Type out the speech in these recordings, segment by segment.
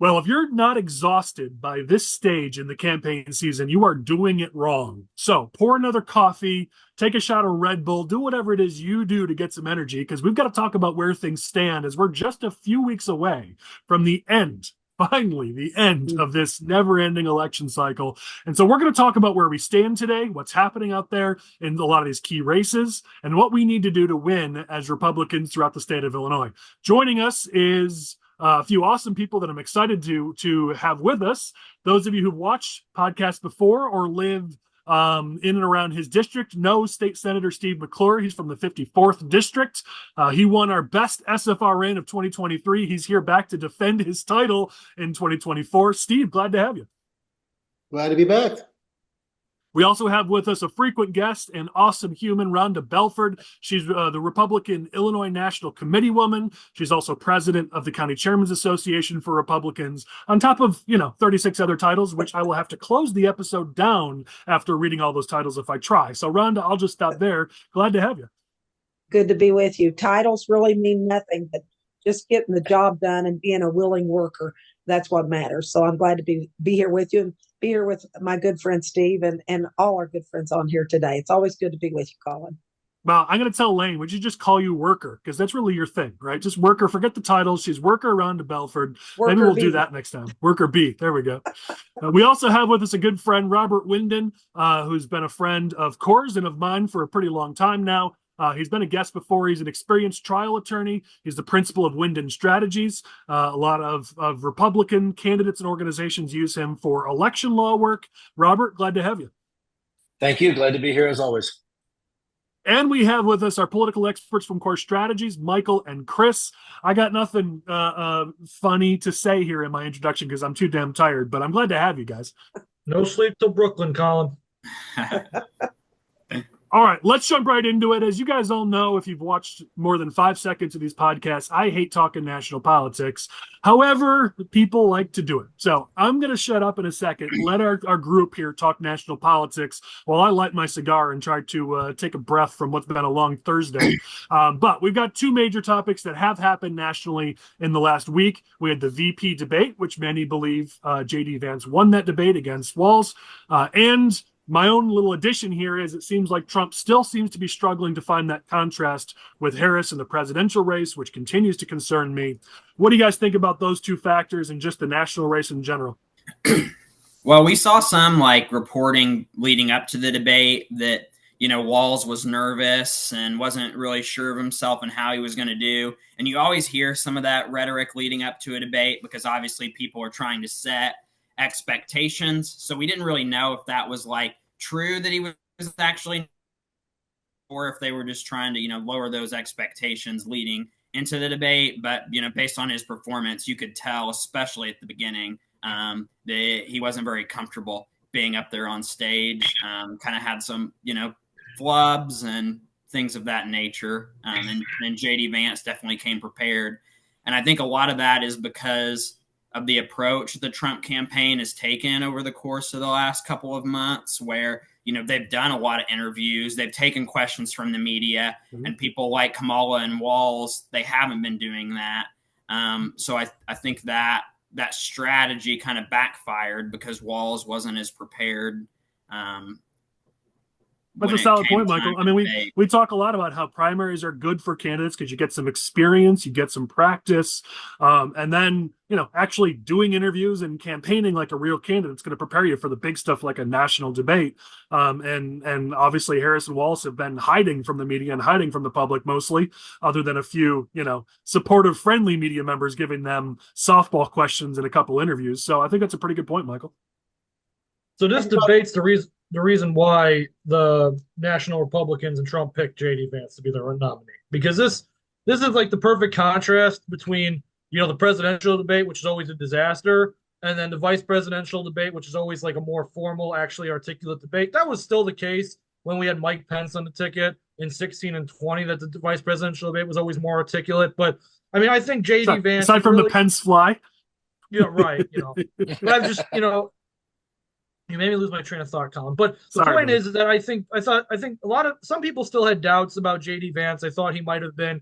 Well, if you're not exhausted by this stage in the campaign season, you are doing it wrong. So pour another coffee, take a shot of Red Bull, do whatever it is you do to get some energy, because we've got to talk about where things stand as we're just a few weeks away from the end. Finally, the end of this never ending election cycle. And so we're going to talk about where we stand today, what's happening out there in a lot of these key races, and what we need to do to win as Republicans throughout the state of Illinois. Joining us is a few awesome people that I'm excited to have with us. Those of you who've watched podcasts before or live in and around his district know State Senator Steve McClure. He's from the 54th District. He won our best SFRN of 2023. He's here back to defend his title in 2024. Steve, glad to have you. Glad to be back. We also have with us a frequent guest and awesome human, Rhonda Belford. She's the Republican Illinois National Committee woman. She's also president of the County Chairman's Association for Republicans, on top of, 36 other titles, which I will have to close the episode down after reading all those titles if I try. So, Rhonda, I'll just stop there. Glad to have you. Good to be with you. Titles really mean nothing, but just getting the job done and being a willing worker, that's what matters. So I'm glad to be here with you and be here with my good friend Steve and all our good friends on here today. It's always good to be with you, Colin. Well, I'm going to tell Lane, would you just call you Worker? Because that's really your thing, right? Just Worker. Forget the titles. She's Worker Rhonda Belford. Maybe we'll do that next time. Worker B. There we go. We also have with us a good friend, Robert Winden, who's been a friend of Coors and of mine for a pretty long time now. He's been a guest before. He's an experienced trial attorney. He's the principal of Winden Strategies. A lot of Republican candidates and organizations use him for election law work. Robert, glad to have you. Thank you. Glad to be here as always. And we have with us our political experts from Core Strategies, Michael and Chris. I got nothing funny to say here in my introduction because I'm too damn tired, but I'm glad to have you guys. No sleep till Brooklyn, Colin. All right, let's jump right into it. As you guys all know, if you've watched more than 5 seconds of these podcasts, I hate talking national politics. However, people like to do it. So I'm going to shut up in a second, let our group here talk national politics while I light my cigar and try to take a breath from what's been a long Thursday. But we've got 2 major topics that have happened nationally in the last week. We had the VP debate, which many believe J.D. Vance won that debate against Walz, and my own little addition here is it seems like Trump still seems to be struggling to find that contrast with Harris in the presidential race, which continues to concern me. What do you guys think about those 2 factors and just the national race in general? Well, we saw some reporting leading up to the debate that, Walz was nervous and wasn't really sure of himself and how he was going to do. And you always hear some of that rhetoric leading up to a debate because obviously people are trying to set expectations. So we didn't really know if that was true that he was actually, or if they were just trying to, lower those expectations leading into the debate. But, based on his performance, you could tell, especially at the beginning, that he wasn't very comfortable being up there on stage, kind of had some, flubs and things of that nature. And J.D. Vance definitely came prepared. And I think a lot of that is because of the approach the Trump campaign has taken over the course of the last couple of months where, they've done a lot of interviews. They've taken questions from the media and people like Kamala and Walz, they haven't been doing that. So I think that strategy kind of backfired because Walz wasn't as prepared. That's a solid point, Michael. I mean, we talk a lot about how primaries are good for candidates because you get some experience, you get some practice, and then, actually doing interviews and campaigning like a real candidate is going to prepare you for the big stuff like a national debate. And obviously Harris and Walz have been hiding from the media and hiding from the public mostly, other than a few, supportive, friendly media members giving them softball questions in a couple interviews. So I think that's a pretty good point, Michael. So this debate's the reason why the National Republicans and Trump picked J.D. Vance to be their nominee, because this is the perfect contrast between the presidential debate, which is always a disaster, and then the vice presidential debate, which is always a more formal, actually articulate debate. That was still the case when we had Mike Pence on the ticket in 16 and 20, that the vice presidential debate was always more articulate. But I mean, I think J.D. Vance, aside from the Pence fly, right, but I'm just you made me lose my train of thought, Colin. But the point is that I think some people still had doubts about J.D. Vance. I thought he might have been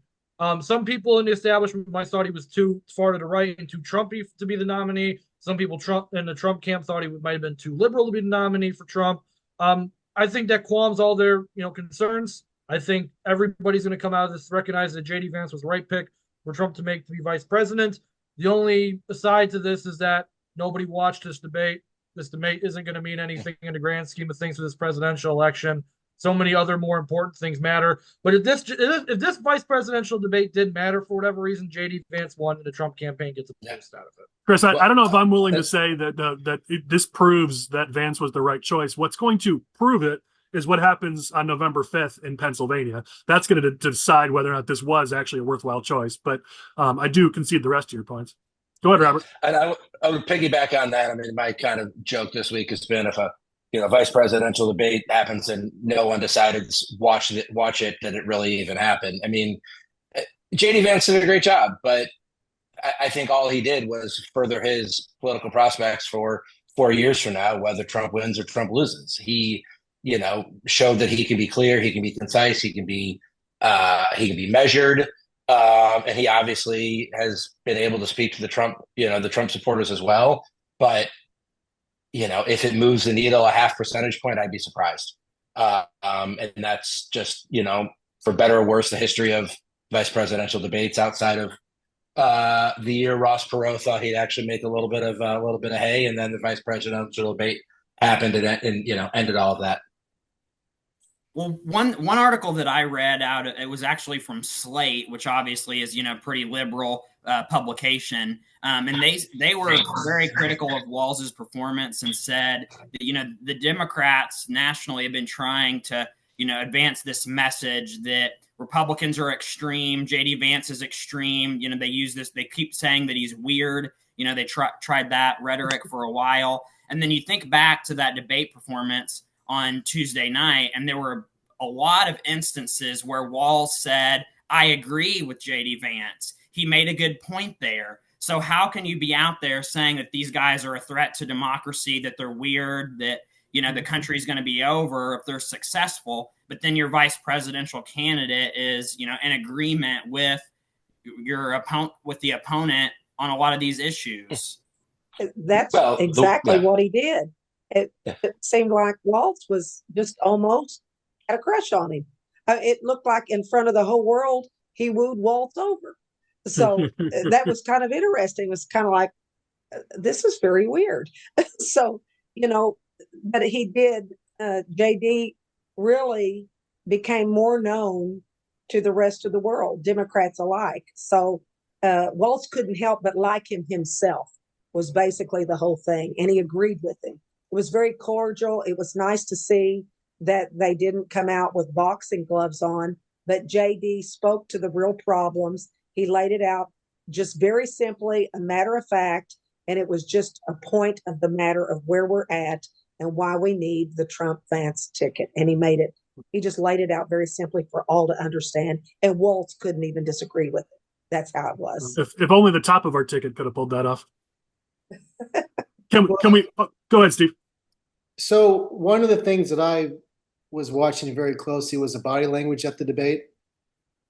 Some people in the establishment might thought he was too far to the right and too Trumpy to be the nominee. Some people in the Trump camp thought he might have been too liberal to be the nominee for Trump. I think that qualms all their concerns. I think everybody's going to come out of this recognize that J.D. Vance was the right pick for Trump to be vice president. The only aside to this is that nobody watched this debate. This debate isn't going to mean anything in the grand scheme of things for this presidential election. So many other more important things matter. But if this vice presidential debate did matter for whatever reason, J.D. Vance won and the Trump campaign gets a boost out of it. Chris, I don't know if I'm willing to say that this proves that Vance was the right choice. What's going to prove it is what happens on November 5th in Pennsylvania. That's going to decide whether or not this was actually a worthwhile choice. But I do concede the rest of your points. Go ahead, Robert. And I would piggyback on that. I mean, my kind of joke this week has been if a vice presidential debate happens and no one decided to watch it, did it really even happen? I mean, J.D. Vance did a great job, but I think all he did was further his political prospects for 4 years from now, whether Trump wins or Trump loses. He, showed that he can be clear, he can be concise, he can be measured, and he obviously has been able to speak to the Trump supporters as well. But if it moves the needle a half percentage point, I'd be surprised. And that's just for better or worse, the history of vice presidential debates outside of the year Ross Perot thought he'd actually make a little bit of hay, and then the vice presidential debate happened and ended all of that. Well, one article that I read out, it was actually from Slate, which obviously is pretty liberal publication, and they were very critical of Walz's performance and said that the Democrats nationally have been trying to advance this message that Republicans are extreme, J.D. Vance is extreme. They use this. They keep saying that he's weird. They tried that rhetoric for a while, and then you think back to that debate performance on Tuesday night, and there were a lot of instances where Walz said, I agree with J.D. Vance. He made a good point there. So how can you be out there saying that these guys are a threat to democracy, that they're weird, that, the country's going to be over if they're successful, but then your vice presidential candidate is, in agreement with the opponent on a lot of these issues? That's exactly what he did. It seemed like Walz was just almost had a crush on him. It looked like in front of the whole world, he wooed Walz over. So that was kind of interesting. It was kind of like, this is very weird. So, but he did, JD really became more known to the rest of the world, Democrats alike. So Walz couldn't help but like him himself, was basically the whole thing. And he agreed with him. It was very cordial. It was nice to see that they didn't come out with boxing gloves on, but JD spoke to the real problems. He laid it out just very simply, a matter of fact, and it was just a point of the matter of where we're at and why we need the Trump-Vance ticket. And he just laid it out very simply for all to understand. And Walz couldn't even disagree with it. That's how it was. If only the top of our ticket could have pulled that off. Can we go ahead, Steve? So one of the things that I was watching very closely was the body language at the debate.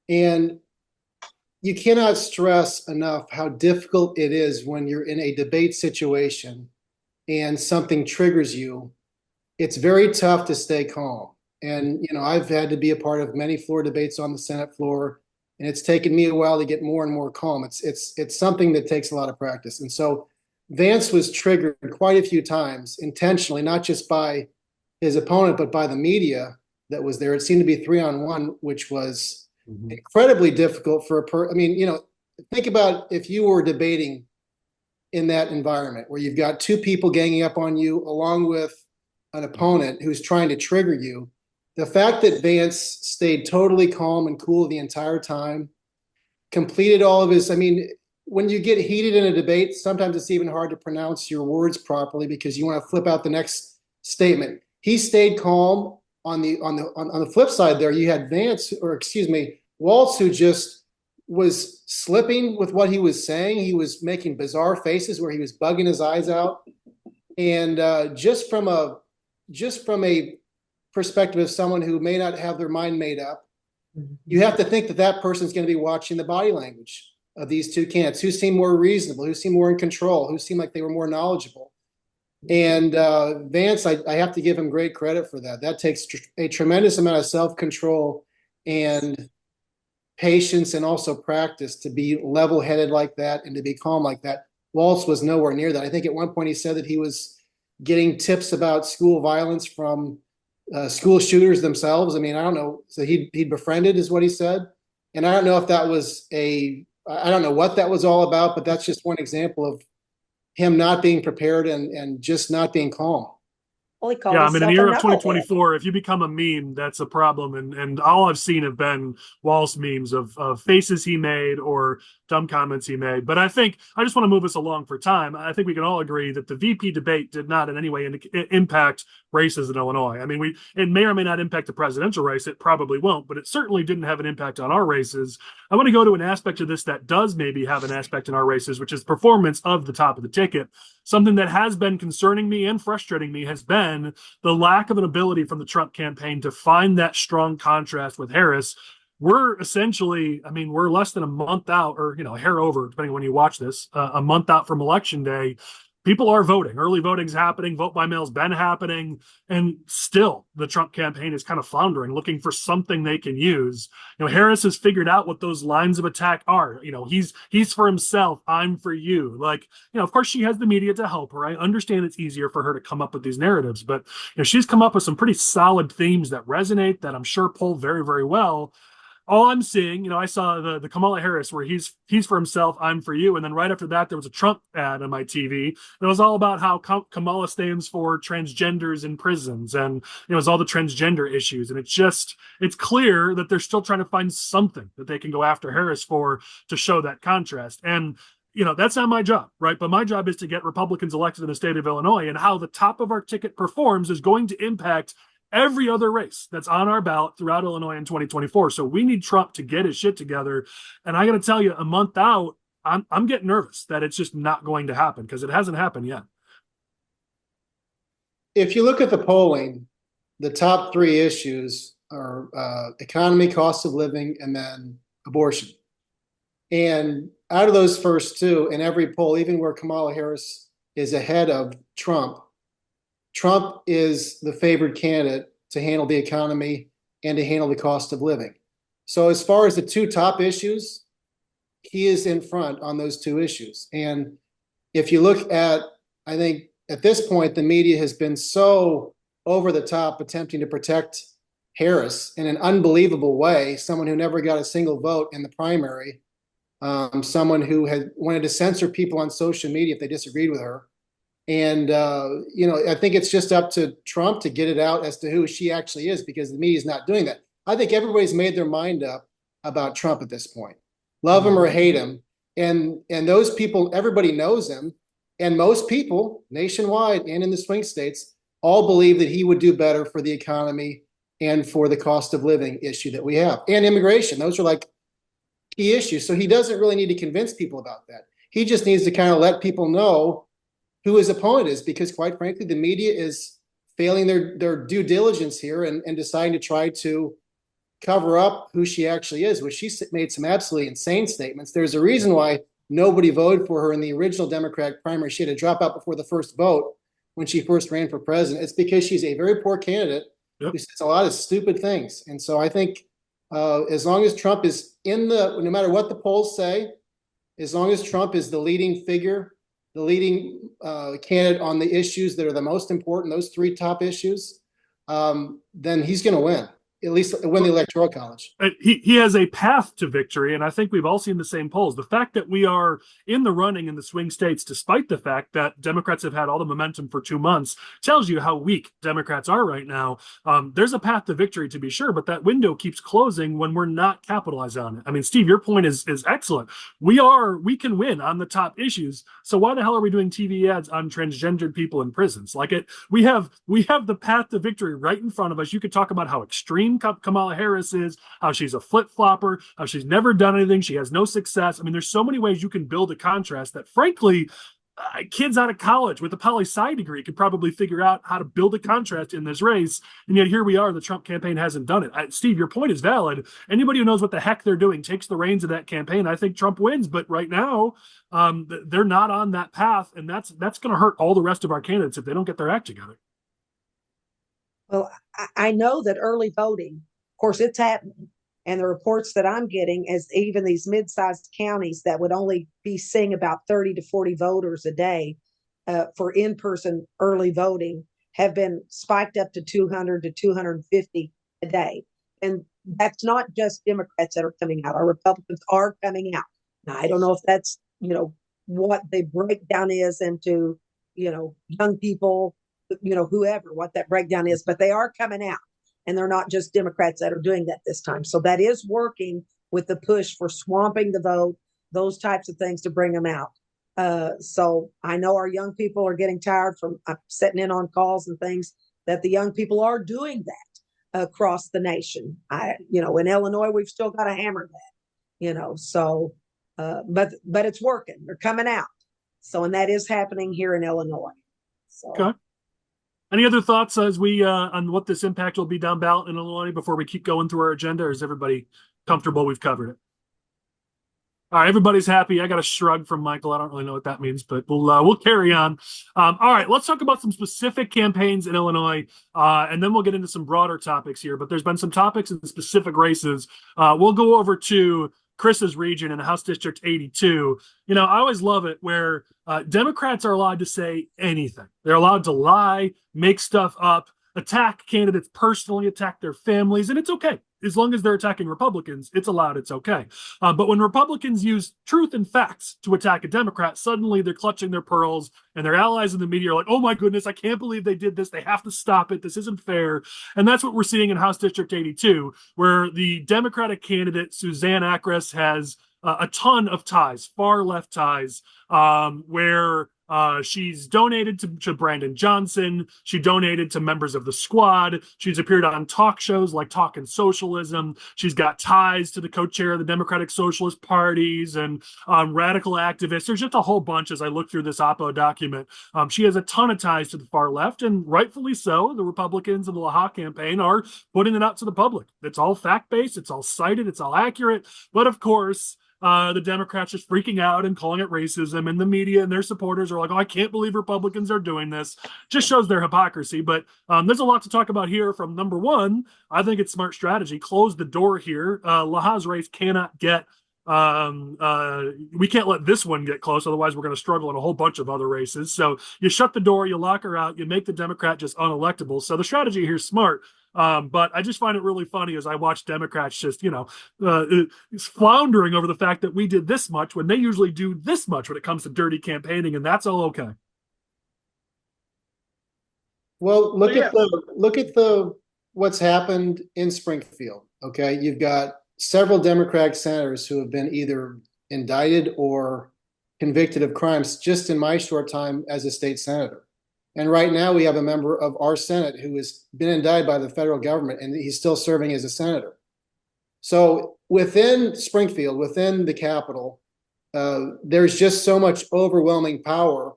And you cannot stress enough how difficult it is when you're in a debate situation and something triggers you. It's very tough to stay calm. And, I've had to be a part of many floor debates on the Senate floor, and it's taken me a while to get more and more calm. It's something that takes a lot of practice. And so Vance was triggered quite a few times intentionally, not just by his opponent, but by the media that was there. It seemed to be 3-on-1, which was incredibly difficult for think about if you were debating in that environment where you've got two people ganging up on you along with an opponent who's trying to trigger you. The fact that Vance stayed totally calm and cool the entire time, completed all of his, when you get heated in a debate, sometimes it's even hard to pronounce your words properly because you want to flip out the next statement. He stayed calm. On the flip side there, you had Walz, who just was slipping with what he was saying. He was making bizarre faces where he was bugging his eyes out. And just from a perspective of someone who may not have their mind made up, you have to think that that person's going to be watching the body language of these two candidates, who seem more reasonable, who seem more in control, who seem like they were more knowledgeable. And Vance, I have to give him great credit for that. That takes a tremendous amount of self-control and patience, and also practice, to be level-headed like that and to be calm like that. Walz was nowhere near that. I think at one point he said that he was getting tips about school violence from school shooters themselves. I mean, I don't know. So he befriended, is what he said. And I don't know if that was I don't know what that was all about, but that's just one example of him not being prepared and just not being calm. Well, he called Yeah, I mean, in the himself year a of knucklehead. 2024, if you become a meme, that's a problem. And all I've seen have been Walz memes of faces he made or dumb comments he made. But I think I just want to move us along for time. I think we can all agree that the VP debate did not in any way impact races in Illinois. I mean, it may or may not impact the presidential race. It probably won't, but it certainly didn't have an impact on our races. I want to go to an aspect of this that does maybe have an aspect in our races, which is performance of the top of the ticket. Something that has been concerning me and frustrating me has been the lack of an ability from the Trump campaign to find that strong contrast with Harris. We're essentially, I mean, we're less than a month out, or, a hair over, depending on when you watch this, a month out from Election Day. People are voting. Early voting's happening. Vote by mail's been happening. And still, the Trump campaign is kind of floundering, looking for something they can use. Harris has figured out what those lines of attack are. He's for himself. I'm for you. Of course, she has the media to help her. I understand it's easier for her to come up with these narratives, but she's come up with some pretty solid themes that resonate, that I'm sure poll very, very well. All I'm seeing, I saw the Kamala Harris where he's for himself, I'm for you. And then right after that, there was a Trump ad on my TV. And it was all about how Kamala stands for transgenders in prisons. And it was all the transgender issues. And it's clear that they're still trying to find something that they can go after Harris for to show that contrast. And that's not my job, right? But my job is to get Republicans elected in the state of Illinois, and how the top of our ticket performs is going to impact every other race that's on our ballot throughout Illinois in 2024. So we need Trump to get his shit together. And I got to tell you, a month out, I'm getting nervous that it's just not going to happen, because it hasn't happened yet. If you look at the polling, the top three issues are economy, cost of living, and then abortion. And out of those first two, in every poll, even where Kamala Harris is ahead of Trump is the favored candidate to handle the economy and to handle the cost of living. So as far as the two top issues, he is in front on those two issues. And if you look at, I think at this point, the media has been so over the top attempting to protect Harris in an unbelievable way, someone who never got a single vote in the primary, someone who had wanted to censor people on social media if they disagreed with her. And, I think it's just up to Trump to get it out as to who she actually is, because the media is not doing that. I think everybody's made their mind up about Trump at this point. Love him or hate him. And those people, everybody knows him. And most people nationwide and in the swing states all believe that he would do better for the economy and for the cost of living issue that we have, and immigration. Those are like key issues. So he doesn't really need to convince people about that. He just needs to kind of let people know who his opponent is, because quite frankly, the media is failing their due diligence here and deciding to try to cover up who she actually is, which she made some absolutely insane statements. There's a reason why nobody voted for her in the original Democratic primary. She had to drop out before the first vote when she first ran for president. It's because she's a very poor candidate who says a lot of stupid things. And so I think as long as Trump is no matter what the polls say, as long as Trump is the leading figure, the leading candidate on the issues that are the most important, those three top issues, then he's going to win. At least win the Electoral College. He has a path to victory, and I think we've all seen the same polls. The fact that we are in the running in the swing states, despite the fact that Democrats have had all the momentum for 2 months, tells you how weak Democrats are right now. There's a path to victory, to be sure, but that window keeps closing when we're not capitalized on it. I mean, Steve, your point is excellent. We can win on the top issues. So why the hell are we doing TV ads on transgendered people in prisons? We have the path to victory right in front of us. You could talk about how extreme Kamala Harris is, how she's a flip-flopper, how she's never done anything, she has no success. I mean, there's so many ways you can build a contrast that, frankly, kids out of college with a poli-sci degree could probably figure out how to build a contrast in this race. And yet here we are, the Trump campaign hasn't done it. Steve, your point is valid. Anybody who knows what the heck they're doing takes the reins of that campaign. I think Trump wins, but right now they're not on that path. And that's going to hurt all the rest of our candidates if they don't get their act together. Well, I know that early voting, of course, it's happening. And the reports that I'm getting is even these mid-sized counties that would only be seeing about 30 to 40 voters a day for in-person early voting have been spiked up to 200 to 250 a day. And that's not just Democrats that are coming out. Our Republicans are coming out. Now, I don't know if that's, what the breakdown is into, young people, whoever, what that breakdown is, but they are coming out. And they're not just Democrats that are doing that this time. So that is working with the push for swamping the vote, those types of things to bring them out. So I know our young people are getting tired from sitting in on calls and things, that the young people are doing that across the nation. In Illinois, we've still got to hammer that, so, but it's working. They're coming out. So, and that is happening here in Illinois. So. Okay. Any other thoughts as we on what this impact will be down ballot in Illinois before we keep going through our agenda? Or is everybody comfortable we've covered it? All right, everybody's happy. I got a shrug from Michael. I don't really know what that means, but we'll carry on. All right, let's talk about some specific campaigns in Illinois, and then we'll get into some broader topics here. But there's been some topics in specific races. We'll go over to Chris's region in House District 82. I always love it where Democrats are allowed to say anything. They're allowed to lie, make stuff up, attack candidates personally, attack their families, and it's okay. As long as they're attacking Republicans, it's allowed, it's okay. But when Republicans use truth and facts to attack a Democrat, suddenly they're clutching their pearls and their allies in the media are like, oh my goodness, I can't believe they did this. They have to stop it. This isn't fair. And that's what we're seeing in House District 82, where the Democratic candidate, Suzanne Acris, has a ton of ties, far left ties, where she's donated to Brandon Johnson. She donated to members of the squad. She's appeared on talk shows like Talkin' Socialism. She's got ties to the co-chair of the Democratic Socialist Parties and radical activists. There's just a whole bunch as I look through this Oppo document. She has a ton of ties to the far left, and rightfully so. The Republicans and the Laha campaign are putting it out to the public. It's all fact-based. It's all cited. It's all accurate. But of course, the Democrats just freaking out and calling it racism, and the media and their supporters are like, oh, I can't believe Republicans are doing this. Just shows their hypocrisy. But there's a lot to talk about here. From number one, I think it's smart strategy. Close the door here. Laha's race cannot get we can't let this one get close, otherwise we're going to struggle in a whole bunch of other races. So you shut the door, you lock her out, you make the Democrat just unelectable. So the strategy here is smart. But I just find it really funny as I watch Democrats just, floundering over the fact that we did this much when they usually do this much when it comes to dirty campaigning, and that's all okay. Well, look at the what's happened in Springfield. Okay, you've got several Democratic senators who have been either indicted or convicted of crimes just in my short time as a state senator. And right now we have a member of our Senate who has been indicted by the federal government, and he's still serving as a senator. So within Springfield, within the Capitol, there's just so much overwhelming power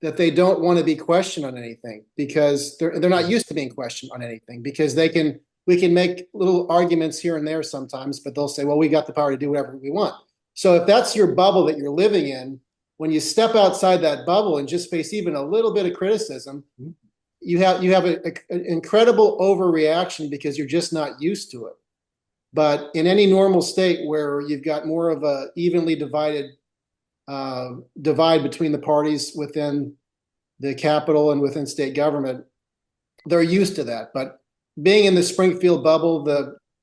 that they don't want to be questioned on anything, because they're not used to being questioned on anything, because we can make little arguments here and there sometimes, but they'll say, well, we got the power to do whatever we want. So if that's your bubble that you're living in, when you step outside that bubble and just face even a little bit of criticism, you have an incredible overreaction because you're just not used to it. But in any normal state where you've got more of a evenly divided divide between the parties within the Capitol and within state government, they're used to that. But being in the Springfield bubble,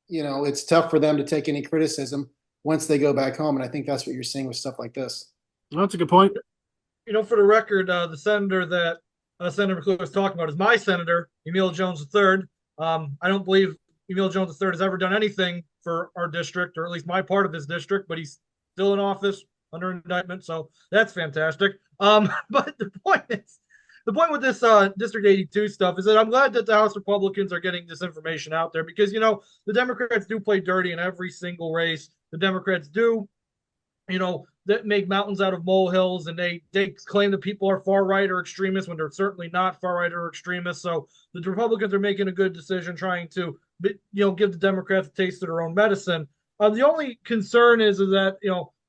it's tough for them to take any criticism once they go back home. And I think that's what you're seeing with stuff like this. Well, that's a good point. For the record, the senator that Senator McClure was talking about is my senator, Emil Jones III. I don't believe Emil Jones III has ever done anything for our district, or at least my part of this district, but he's still in office under indictment. So that's fantastic. But the point with this District 82 stuff is that I'm glad that the House Republicans are getting this information out there, because, the Democrats do play dirty in every single race. The Democrats do, that make mountains out of molehills, and they claim that people are far right or extremists when they're certainly not far right or extremists. So the Republicans are making a good decision, trying to give the Democrats a taste of their own medicine. The only concern is that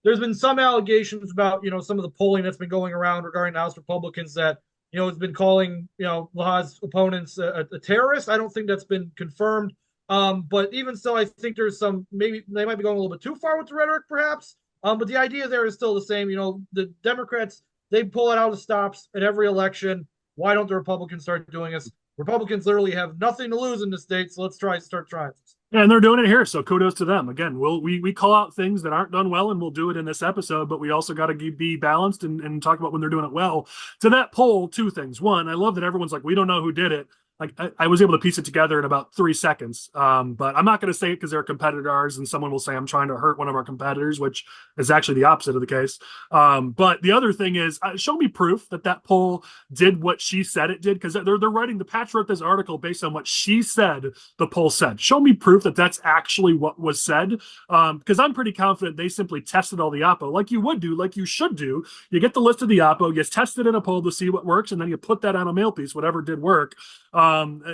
there's been some allegations about some of the polling that's been going around regarding the House Republicans that has been calling Laha's opponents a terrorist. I don't think that's been confirmed. But even so, I think there's maybe they might be going a little bit too far with the rhetoric, perhaps. But the idea there is still the same. The Democrats, they pull it out of stops at every election. Why don't the Republicans start doing this? Republicans literally have nothing to lose in the state, so let's start trying this. And they're doing it here, so kudos to them. Again, we call out things that aren't done well, and we'll do it in this episode, but we also got to be balanced and talk about when they're doing it well. To that poll, two things. One, I love that everyone's like, we don't know who did it. Like I was able to piece it together in about 3 seconds. But I'm not going to say it because they're a competitor of ours, and someone will say I'm trying to hurt one of our competitors, which is actually the opposite of the case. But the other thing is, show me proof that poll did what she said it did, because they're writing, the Patch wrote this article based on what she said the poll said. Show me proof that that's actually what was said, because I'm pretty confident they simply tested all the oppo like you would do, like you should do. You get the list of the oppo, you test it in a poll to see what works, and then you put that on a mail piece, whatever did work.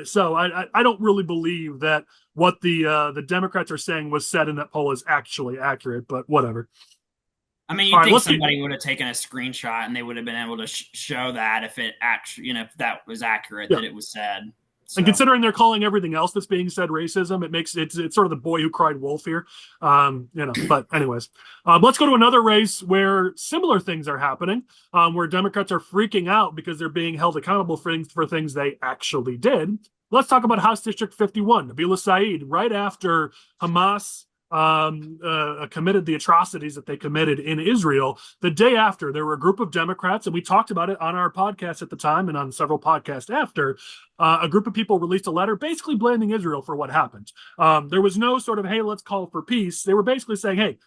So I don't really believe that what the Democrats are saying was said in that poll is actually accurate, but whatever. I mean, you'd think somebody would have taken a screenshot and they would have been able to show that if it actually, if that was accurate, that it was said. So. And considering they're calling everything else that's being said racism, it makes it's sort of the boy who cried wolf here. But anyways, let's go to another race where similar things are happening, where Democrats are freaking out because they're being held accountable for things they actually did. Let's talk about House District 51. Nabila Saeed, right after Hamas committed the atrocities that they committed in Israel, the day after, there were a group of Democrats, and we talked about it on our podcast at the time and on several podcasts after, a group of people released a letter basically blaming Israel for what happened. There was no sort of, hey, let's call for peace. They were basically saying, hey,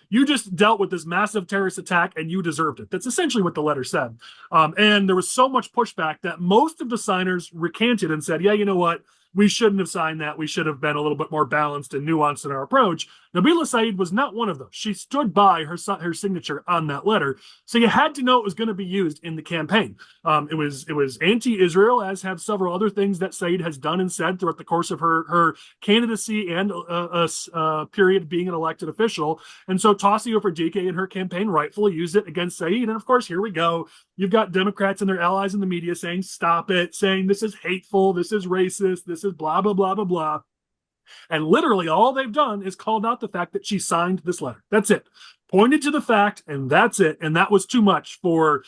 you just dealt with this massive terrorist attack and you deserved it. That's essentially what the letter said. And there was so much pushback that most of the signers recanted and said, yeah, you know what? We shouldn't have signed that. We should have been a little bit more balanced and nuanced in our approach. Nabila Saeed was not one of those. She stood by her signature on that letter. So you had to know it was going to be used in the campaign. It was anti-Israel, as have several other things that Saeed has done and said throughout the course of her candidacy and period of being an elected official. And so Tassio Fardike in her campaign rightfully used it against Saeed. And of course, here we go. You've got Democrats and their allies in the media saying, stop it, saying this is hateful, this is racist, this is blah, blah, blah, blah, blah. And literally all they've done is called out the fact that she signed this letter. That's it. Pointed to the fact, and that's it. And that was too much for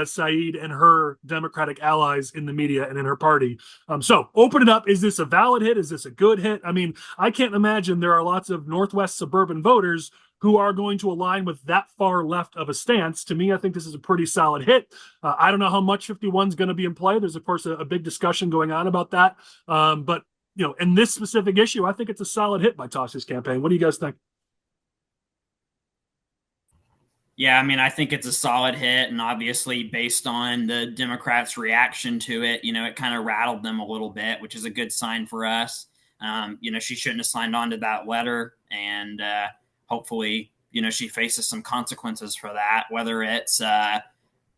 Saeed and her Democratic allies in the media and in her party. So open it up. Is this a valid hit? Is this a good hit? I mean, I can't imagine there are lots of Northwest suburban voters who are going to align with that far left of a stance. To me, I think this is a pretty solid hit. I don't know how much 51 is going to be in play. There's, of course, a big discussion going on about that. But, in this specific issue, I think it's a solid hit by Tassio's campaign. What do you guys think? Yeah, I mean, I think it's a solid hit. And obviously, based on the Democrats' reaction to it, it kind of rattled them a little bit, which is a good sign for us. She shouldn't have signed on to that letter. And, hopefully, she faces some consequences for that, whether it's a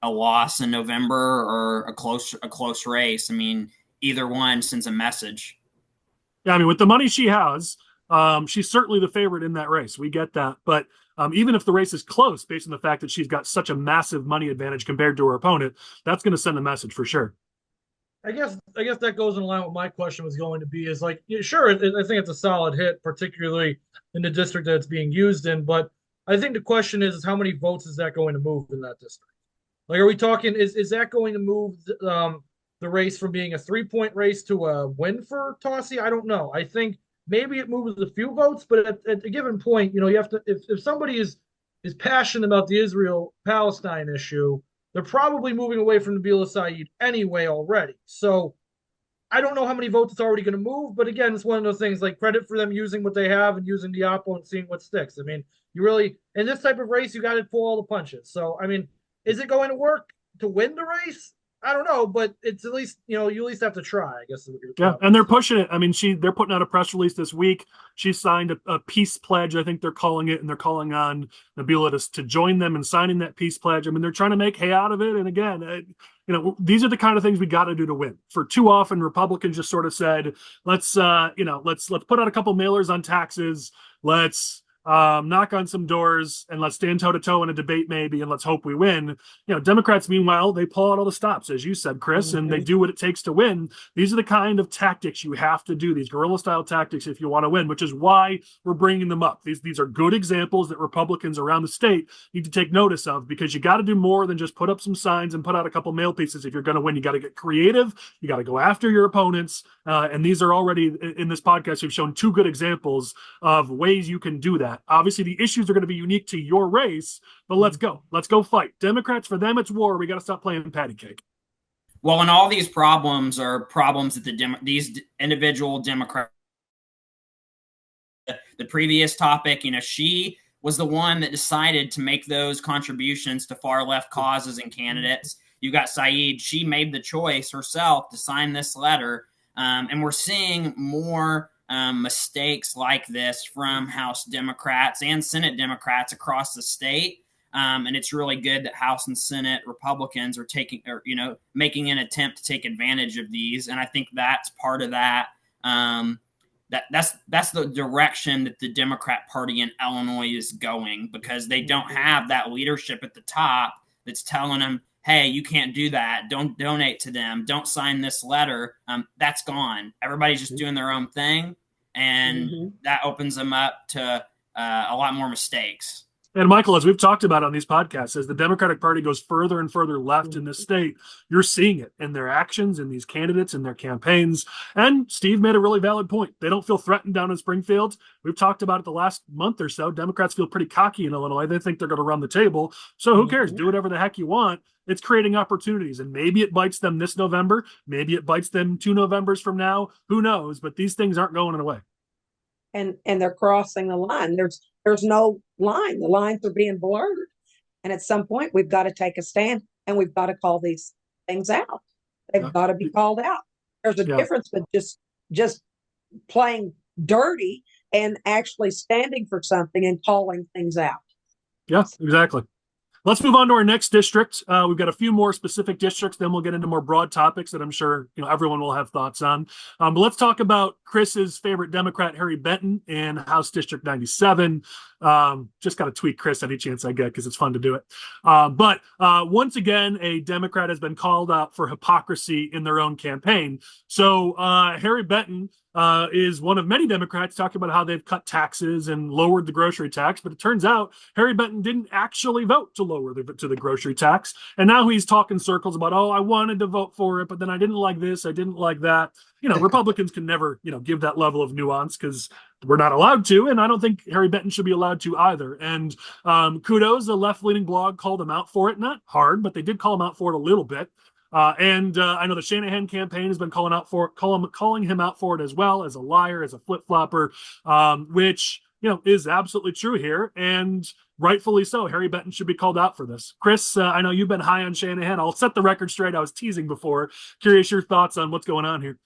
loss in November or a close race. I mean, either one sends a message. Yeah, I mean, with the money she has, she's certainly the favorite in that race. We get that. But even if the race is close, based on the fact that she's got such a massive money advantage compared to her opponent, that's going to send a message for sure. I guess that goes in line with my question was going to be is like, sure, I think it's a solid hit, particularly in the district that it's being used in. But I think the question is how many votes is that going to move in that district? Like, are we talking, is that going to move the race from being a 3-point race to a win for Tassi? I don't know. I think maybe it moves a few votes, but at a given point, you have to, if somebody is passionate about the Israel-Palestine issue, they're probably moving away from Nabila Saeed anyway already. So I don't know how many votes it's already going to move, but again, it's one of those things like credit for them using what they have and using the oppo and seeing what sticks. I mean, you really, in this type of race, you got to pull all the punches. So, I mean, is it going to work to win the race? I don't know, but it's at least, you at least have to try, I guess. Is what you're Yeah, and they're pushing it. I mean, they're putting out a press release this week. She signed a peace pledge, I think they're calling it, and they're calling on Nabila to join them in signing that peace pledge. I mean, they're trying to make hay out of it. And again, these are the kind of things we got to do to win. For too often, Republicans just sort of said, let's put out a couple mailers on taxes. Let's knock on some doors and let's stand toe to toe in a debate maybe, and let's hope we win. Democrats, meanwhile, they pull out all the stops, as you said, Chris, and they do what it takes to win. These are the kind of tactics you have to do, these guerrilla style tactics, if you want to win, which is why we're bringing them up. These are good examples that Republicans around the state need to take notice of, because you got to do more than just put up some signs and put out a couple mail pieces. If you're going to win, you got to get creative. You got to go after your opponents. And these are already, in this podcast, we've shown two good examples of ways you can do that. Obviously, the issues are going to be unique to your race, but let's go fight. Democrats, for them, it's war. We got to stop playing patty cake. Well, and all these problems are problems that these individual Democrats. The previous topic, she was the one that decided to make those contributions to far left causes and candidates. You got Saeed. She made the choice herself to sign this letter. And we're seeing more mistakes like this from House Democrats and Senate Democrats across the state. And it's really good that House and Senate Republicans are making an attempt to take advantage of these. And I think that's part of that. That's the direction that the Democrat Party in Illinois is going, because they don't have that leadership at the top that's telling them, hey, you can't do that. Don't donate to them. Don't sign this letter. That's gone. Everybody's just doing their own thing. And that opens them up to a lot more mistakes. And Michael, as we've talked about on these podcasts, as the Democratic Party goes further and further left in this state, you're seeing it in their actions, in these candidates, in their campaigns. And Steve made a really valid point. They don't feel threatened down in Springfield. We've talked about it the last month or so. Democrats feel pretty cocky in Illinois. They think they're going to run the table. So who cares? Do whatever the heck you want. It's creating opportunities. And maybe it bites them this November. Maybe it bites them 2 Novembers from now. Who knows? But these things aren't going away. And they're crossing the line. There's no line. The lines are being blurred. And at some point, we've got to take a stand, and we've got to call these things out. They've got to be called out. There's a difference with just playing dirty and actually standing for something and calling things out. Yeah, exactly. Let's move on to our next district. We've got a few more specific districts, then we'll get into more broad topics that I'm sure everyone will have thoughts on. But let's talk about Chris's favorite Democrat, Harry Benton, in House District 97. Just got to tweet Chris any chance I get because it's fun to do it. But once again, a Democrat has been called out for hypocrisy in their own campaign. So Harry Benton is one of many Democrats talking about how they've cut taxes and lowered the grocery tax. But it turns out Harry Benton didn't actually vote to lower the grocery tax. And now he's talking circles about, I wanted to vote for it, but then I didn't like this, I didn't like that. Republicans can never, give that level of nuance because we're not allowed to. And I don't think Harry Benton should be allowed to either. And kudos, the left-leaning blog called him out for it. Not hard, but they did call him out for it a little bit. And I know the Shanahan campaign has been calling him out for it as well, as a liar, as a flip-flopper, which, is absolutely true here. And rightfully so. Harry Benton should be called out for this. Chris, I know you've been high on Shanahan. I'll set the record straight. I was teasing before. Curious your thoughts on what's going on here.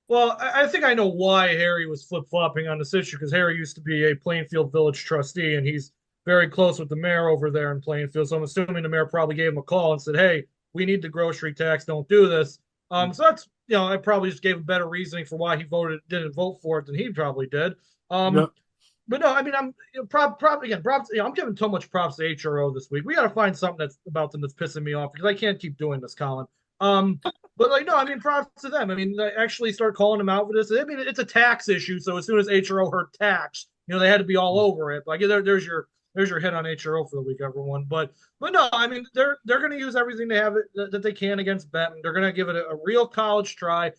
Well, I think I know why Harry was flip-flopping on this issue, because Harry used to be a Plainfield Village trustee, and he's very close with the mayor over there in Plainfield. So I'm assuming the mayor probably gave him a call and said, hey, we need the grocery tax. Don't do this. So that's, I probably just gave a better reasoning for why he didn't vote for it than he probably did. But no, I mean, I'm I'm giving so much props to HRO this week. We got to find something that's about them that's pissing me off, because I can't keep doing this, Colin. But props to them. I mean, they actually start calling them out for this. I mean, it's a tax issue. So as soon as HRO heard tax, they had to be all over it. Like there's your hit on HRO for the week, everyone. But no, I mean, they're going to use everything they have that they can against Benton. They're going to give it a real college try.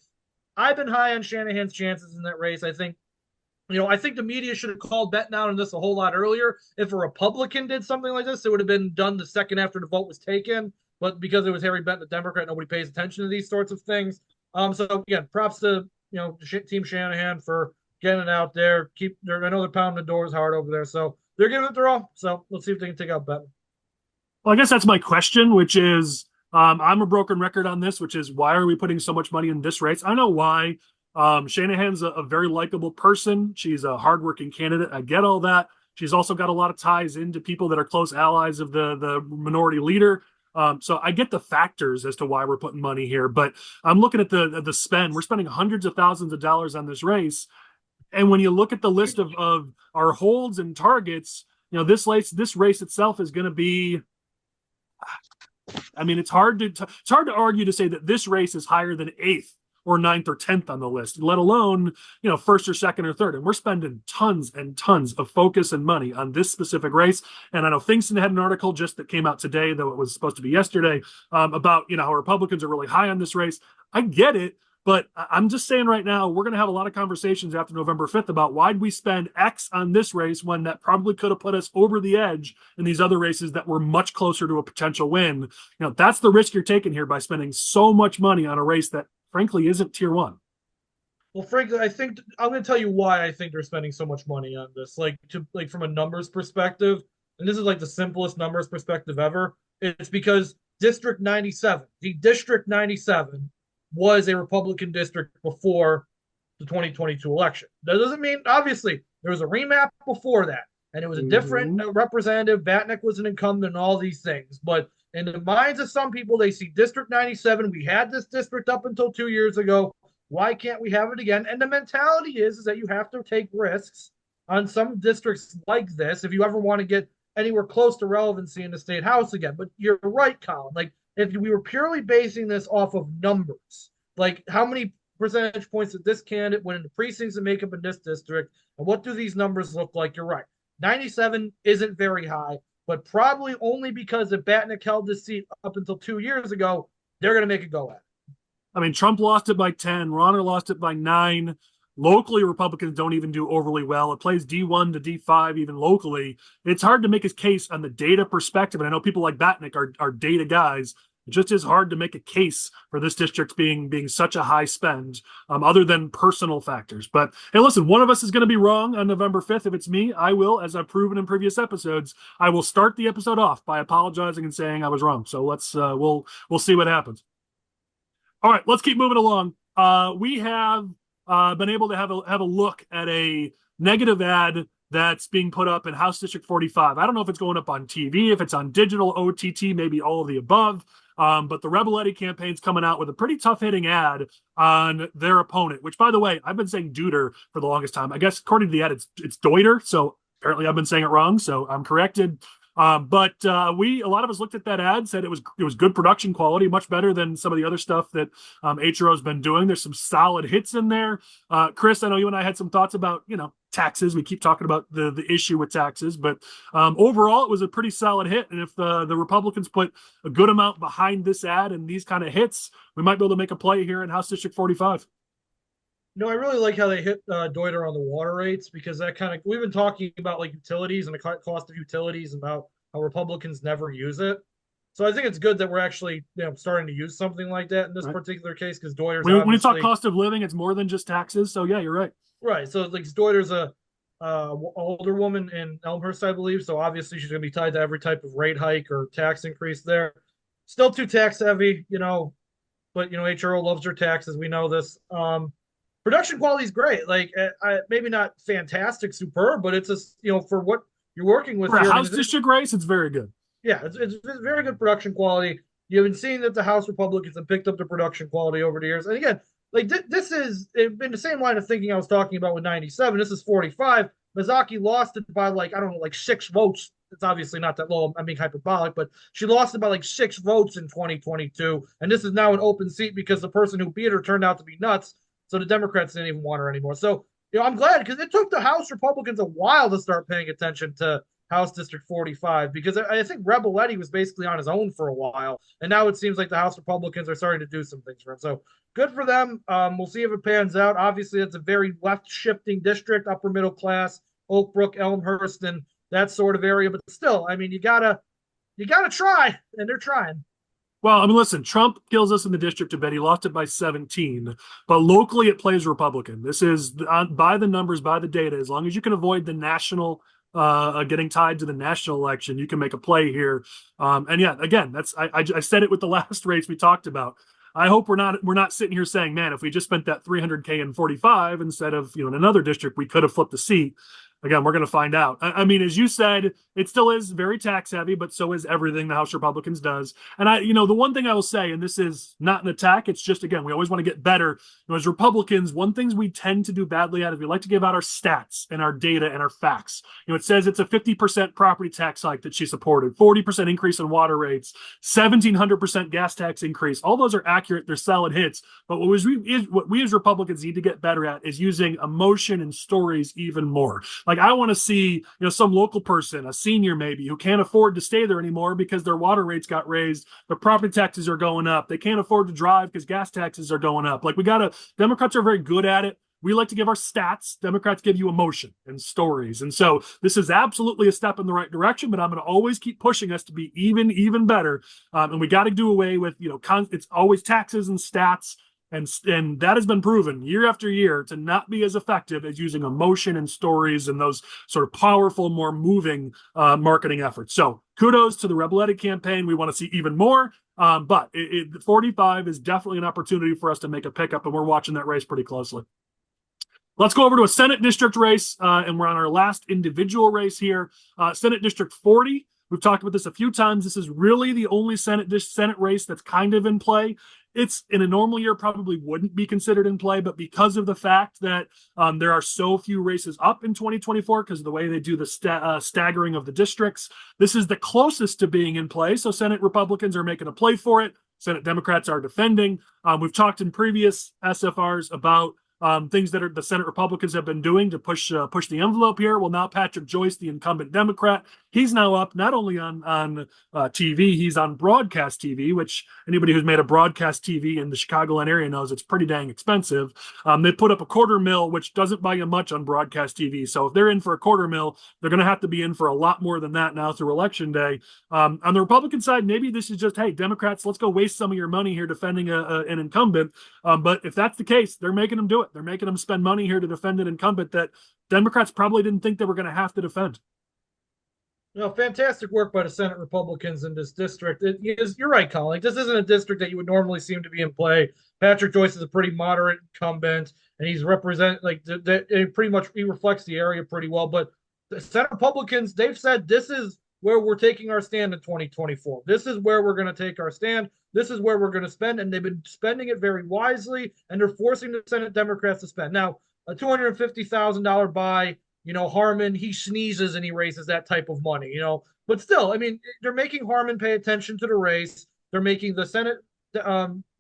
I've been high on Shanahan's chances in that race. I think the media should have called Benton out on this a whole lot earlier. If a Republican did something like this, it would have been done the second after the vote was taken. But because it was Harry Benton, a Democrat, nobody pays attention to these sorts of things. So again, props to Team Shanahan for getting it out there. I know they're pounding the doors hard over there, so they're giving it their all. So let's see if they can take out Benton. Well, I guess that's my question, which is, I'm a broken record on this, which is why are we putting so much money in this race? I know why. Shanahan's a very likable person. She's a hardworking candidate. I get all that. She's also got a lot of ties into people that are close allies of the minority leader. So I get the factors as to why we're putting money here, but I'm looking at the spend. We're spending hundreds of thousands of dollars on this race. And when you look at the list of our holds and targets, this race itself is going to be, I mean, it's hard to argue to say that this race is higher than 8th or 9th or 10th on the list, let alone, first or second or third. And we're spending tons and tons of focus and money on this specific race. And I know Fingston had an article just that came out today, though it was supposed to be yesterday, about, how Republicans are really high on this race. I get it. But I'm just saying right now, we're going to have a lot of conversations after November 5th about why'd we spend X on this race when that probably could have put us over the edge in these other races that were much closer to a potential win. That's the risk you're taking here by spending so much money on a race that frankly isn't tier 1. Well, frankly, I think I'm going to tell you why I think they're spending so much money on this. From a numbers perspective, and this is like the simplest numbers perspective ever. It's because District 97 was a Republican district before the 2022 election. That doesn't mean, obviously, there was a remap before that, and it was a different representative. Batnick was an incumbent and all these things. But in the minds of some people, they see District 97. We had this district up until 2 years ago. Why can't we have it again? And the mentality is that you have to take risks on some districts like this if you ever want to get anywhere close to relevancy in the state house again. But you're right, Colin. If we were purely basing this off of numbers, like how many percentage points did this candidate win in the precincts that make up in this district, and what do these numbers look like? You're right. 97 isn't very high, but probably only because if Batnick held this seat up until 2 years ago, they're going to make it go at it. I mean, Trump lost it by 10. Rauner lost it by 9. Locally, Republicans don't even do overly well. It plays D1 to D5 even locally. It's hard to make a case on the data perspective. And I know people like Batnick are data guys. It just is hard to make a case for this district being such a high spend, other than personal factors. But hey, listen, one of us is going to be wrong on November 5th. If it's me, I will, as I've proven in previous episodes, I will start the episode off by apologizing and saying I was wrong. So let's we'll see what happens. All right, let's keep moving along. We have been able to have a look at a negative ad that's being put up in House District 45. I don't know if it's going up on TV, if it's on digital, OTT, maybe all of the above. But the Rebeletti campaign's coming out with a pretty tough-hitting ad on their opponent, which, by the way, I've been saying Deuter for the longest time. I guess according to the ad, it's Deuter, so apparently I've been saying it wrong, so I'm corrected. But a lot of us looked at that ad, said it was good production quality, much better than some of the other stuff that HRO's been doing. There's some solid hits in there. Chris, I know you and I had some thoughts about, taxes. We keep talking about the issue with taxes, but overall it was a pretty solid hit. And if the Republicans put a good amount behind this ad and these kind of hits, we might be able to make a play here in House District 45. No, I really like how they hit Deuter on the water rates, because we've been talking about like utilities and the cost of utilities and about how Republicans never use it. So I think it's good that we're actually starting to use something like that in this particular case, because Deuter's when you talk cost of living, it's more than just taxes. So yeah, you're right. Right. So like Deuter's a older woman in Elmhurst, I believe. So obviously she's going to be tied to every type of rate hike or tax increase there. Still too tax heavy, but HRO loves her taxes. We know this. Production quality is great. Like maybe not fantastic, superb, but it's for what you're working with. For a House District race, it's very good. Yeah, it's very good production quality. You've been seeing that the House Republicans have picked up the production quality over the years. And again, like this is in the same line of thinking I was talking about with 97. This is 45. Mazzocchi lost it by 6 votes. It's obviously not that low. I'm being hyperbolic, but she lost it by 6 votes in 2022. And this is now an open seat because the person who beat her turned out to be nuts. So the Democrats didn't even want her anymore. So, I'm glad, because it took the House Republicans a while to start paying attention to House District 45, because I think Rebeletti was basically on his own for a while. And now it seems like the House Republicans are starting to do some things for him. So good for them. We'll see if it pans out. Obviously, it's a very left-shifting district, upper middle class, Oak Brook, Elmhurst, and that sort of area. But still, I mean, you gotta try, and they're trying. Well, I mean, listen, Trump kills us in the district a bit. He lost it by 17, but locally it plays Republican. This is by the numbers, by the data. As long as you can avoid the national getting tied to the national election, you can make a play here. And yeah, again, I said it with the last race we talked about. I hope we're not sitting here saying, man, if we just spent that 300K in 45 instead of in another district, we could have flipped the seat. Again, we're going to find out. I mean, as you said, it still is very tax heavy, but so is everything the House Republicans does. And the one thing I will say, and this is not an attack, it's just, again, we always want to get better. As Republicans, one thing we tend to do badly at is we like to give out our stats and our data and our facts. It says it's a 50% property tax hike that she supported, 40% increase in water rates, 1,700% gas tax increase. All those are accurate. They're solid hits. But what we as Republicans need to get better at is using emotion and stories even more. Like, I want to see, some local person, a senior maybe, who can't afford to stay there anymore because their water rates got raised, their property taxes are going up, they can't afford to drive because gas taxes are going up. Like, Democrats are very good at it. We like to give our stats. Democrats give you emotion and stories. And so this is absolutely a step in the right direction, but I'm going to always keep pushing us to be even better. And we got to do away with, it's always taxes and stats. And that has been proven year after year to not be as effective as using emotion and stories and those sort of powerful, more moving marketing efforts. So kudos to the Rebeletti campaign. We want to see even more. But 45 is definitely an opportunity for us to make a pickup, and we're watching that race pretty closely. Let's go over to a Senate district race, and we're on our last individual race here. Senate District 40. We've talked about this a few times. This is really the only Senate race that's kind of in play. It's in a normal year probably wouldn't be considered in play, but because of the fact that there are so few races up in 2024 because of the way they do the staggering of the districts, this is the closest to being in play. So Senate Republicans are making a play for it. Senate Democrats are defending. We've talked in previous SFRs about things that the Senate Republicans have been doing to push the envelope here. Well, now Patrick Joyce, the incumbent Democrat, he's now up not only on TV, he's on broadcast TV, which anybody who's made a broadcast TV in the Chicagoland area knows it's pretty dang expensive. They put up a $250,000, which doesn't buy you much on broadcast TV. So if they're in for a $250,000, they're going to have to be in for a lot more than that now through Election Day. On the Republican side, maybe this is just, hey, Democrats, let's go waste some of your money here defending an incumbent. But if that's the case, they're making them do it. They're making them spend money here to defend an incumbent that Democrats probably didn't think they were going to have to defend. Fantastic work by the Senate Republicans in this district. You're right, Colin. This isn't a district that you would normally seem to be in play. Patrick Joyce is a pretty moderate incumbent, and he's pretty much he reflects the area pretty well. But the Senate Republicans, they've said this is where we're taking our stand in 2024. This is where we're going to take our stand. This is where we're going to spend, and they've been spending it very wisely, and they're forcing the Senate Democrats to spend. Now, a $250,000 buy, Harman, he sneezes and he raises that type of money, But still, I mean, they're making Harman pay attention to the race. They're making the Senate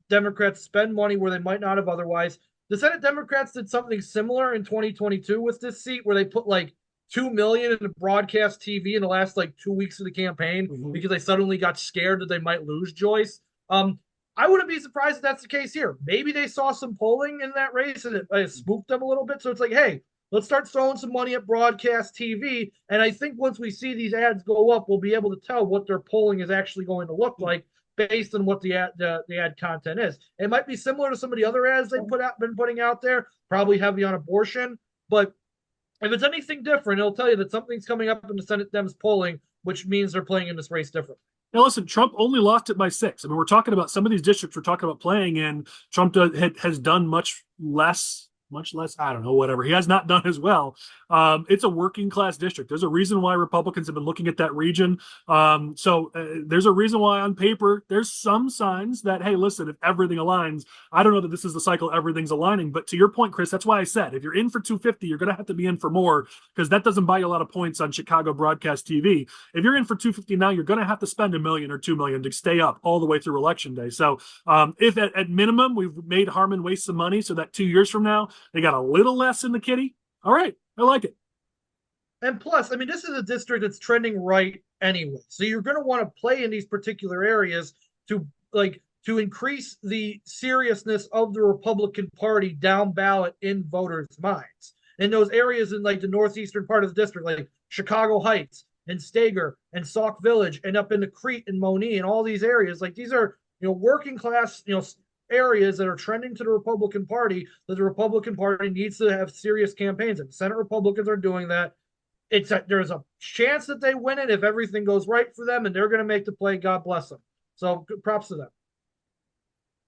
Democrats spend money where they might not have otherwise. The Senate Democrats did something similar in 2022 with this seat where they put like $2 million in the broadcast TV in the last 2 weeks of the campaign because they suddenly got scared that they might lose Joyce. I wouldn't be surprised if that's the case here. Maybe they saw some polling in that race and it spooked them a little bit. So it's like, hey, let's start throwing some money at broadcast TV. And I think once we see these ads go up, we'll be able to tell what their polling is actually going to look like based on what the ad content is. It might be similar to some of the other ads they've been putting out there, probably heavy on abortion. But if it's anything different, it'll tell you that something's coming up in the Senate Dems polling, which means they're playing in this race differently. Now, listen, Trump only lost it by 6. I mean, we're talking about some of these districts we're talking about playing in. Trump has done much less, I don't know, whatever. He has not done as well. It's a working class district. There's a reason why Republicans have been looking at that region. So there's a reason why on paper, there's some signs that, hey, listen, if everything aligns, I don't know that this is the cycle everything's aligning. But to your point, Chris, that's why I said, if you're in for 250, you're going to have to be in for more because that doesn't buy you a lot of points on Chicago broadcast TV. If you're in for 250 now, you're going to have to spend $1 million or $2 million to stay up all the way through Election Day. So if at minimum, we've made Harman waste some money so that 2 years from now, they got a little less in the kitty. All right. I like it. And plus, I mean, this is a district that's trending right anyway. So you're going to want to play in these particular areas to increase the seriousness of the Republican Party down ballot in voters' minds. In those areas in the northeastern part of the district, like Chicago Heights and Stager and Sauk Village and up into Crete and Monee and all these areas, these are, working class, areas that are trending to the Republican Party that the Republican Party needs to have serious campaigns. And Senate Republicans are doing that. there's a chance that they win it if everything goes right for them, and they're going to make the play. God bless them. So props to them.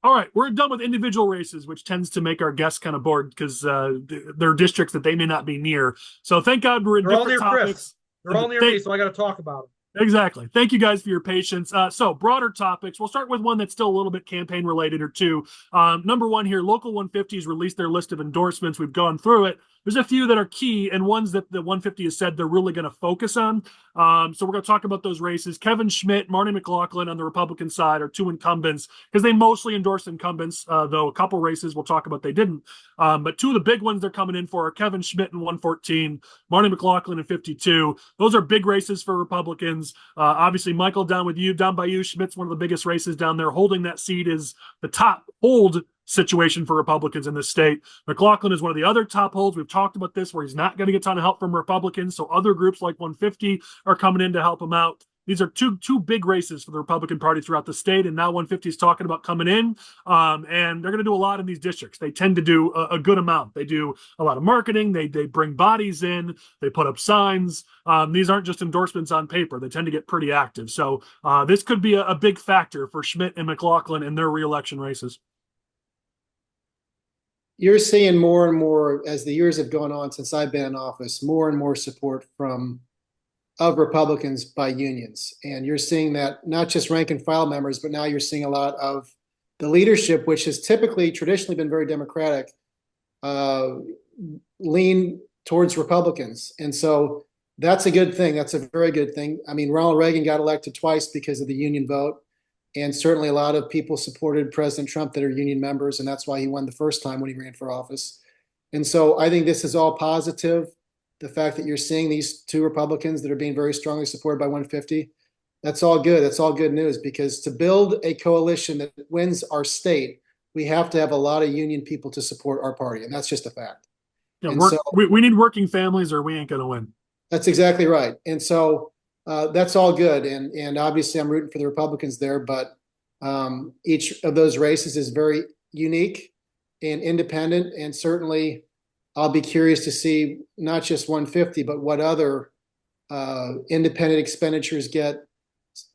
All right, we're done with individual races, which tends to make our guests kind of bored because they're districts that they may not be near. So thank God we're in They're all different near topics. Chris. They're all near me, so I got to talk about them. Exactly. Thank you guys for your patience. So broader topics. We'll start with one that's still a little bit campaign related or two. Number one here, Local 150s released their list of endorsements. We've gone through it. There's a few that are key and ones that the 150 has said they're really going to focus on. So we're going to talk about those races. Kevin Schmidt, Marty McLaughlin on the Republican side are two incumbents because they mostly endorse incumbents, though a couple races we'll talk about they didn't. But two of the big ones they're coming in for are Kevin Schmidt in 114, Marty McLaughlin in 52. Those are big races for Republicans. Obviously, Michael, down by you. Schmidt's one of the biggest races down there. Holding that seat is the top hold situation for Republicans in this state. McLaughlin is one of the other top holds. We've talked about this where he's not getting a ton of help from Republicans. So other groups like 150 are coming in to help him out. These are two big races for the Republican Party throughout the state, and now 150 is talking about coming in, and they're going to do a lot in these districts. They tend to do a good amount. They do a lot of marketing. They bring bodies in. They put up signs. These aren't just endorsements on paper. They tend to get pretty active. So this could be a big factor for Schmidt and McLaughlin in their reelection races. You're seeing more and more as the years have gone on since I've been in office, more and more support of Republicans by unions. And you're seeing that not just rank and file members, but now you're seeing a lot of the leadership, which has traditionally been very Democratic, lean towards Republicans. And so that's a good thing. That's a very good thing. I mean, Ronald Reagan got elected twice because of the union vote. And certainly a lot of people supported President Trump that are union members. And that's why he won the first time when he ran for office. And so I think this is all positive. The fact that you're seeing these two Republicans that are being very strongly supported by 150, that's all good. That's all good news, because to build a coalition that wins our state, we have to have a lot of union people to support our party. And that's just a fact. Yeah, we need working families or we ain't going to win. That's exactly right. And so that's all good. And obviously I'm rooting for the Republicans there, but each of those races is very unique and independent. And certainly I'll be curious to see not just 150, but what other independent expenditures get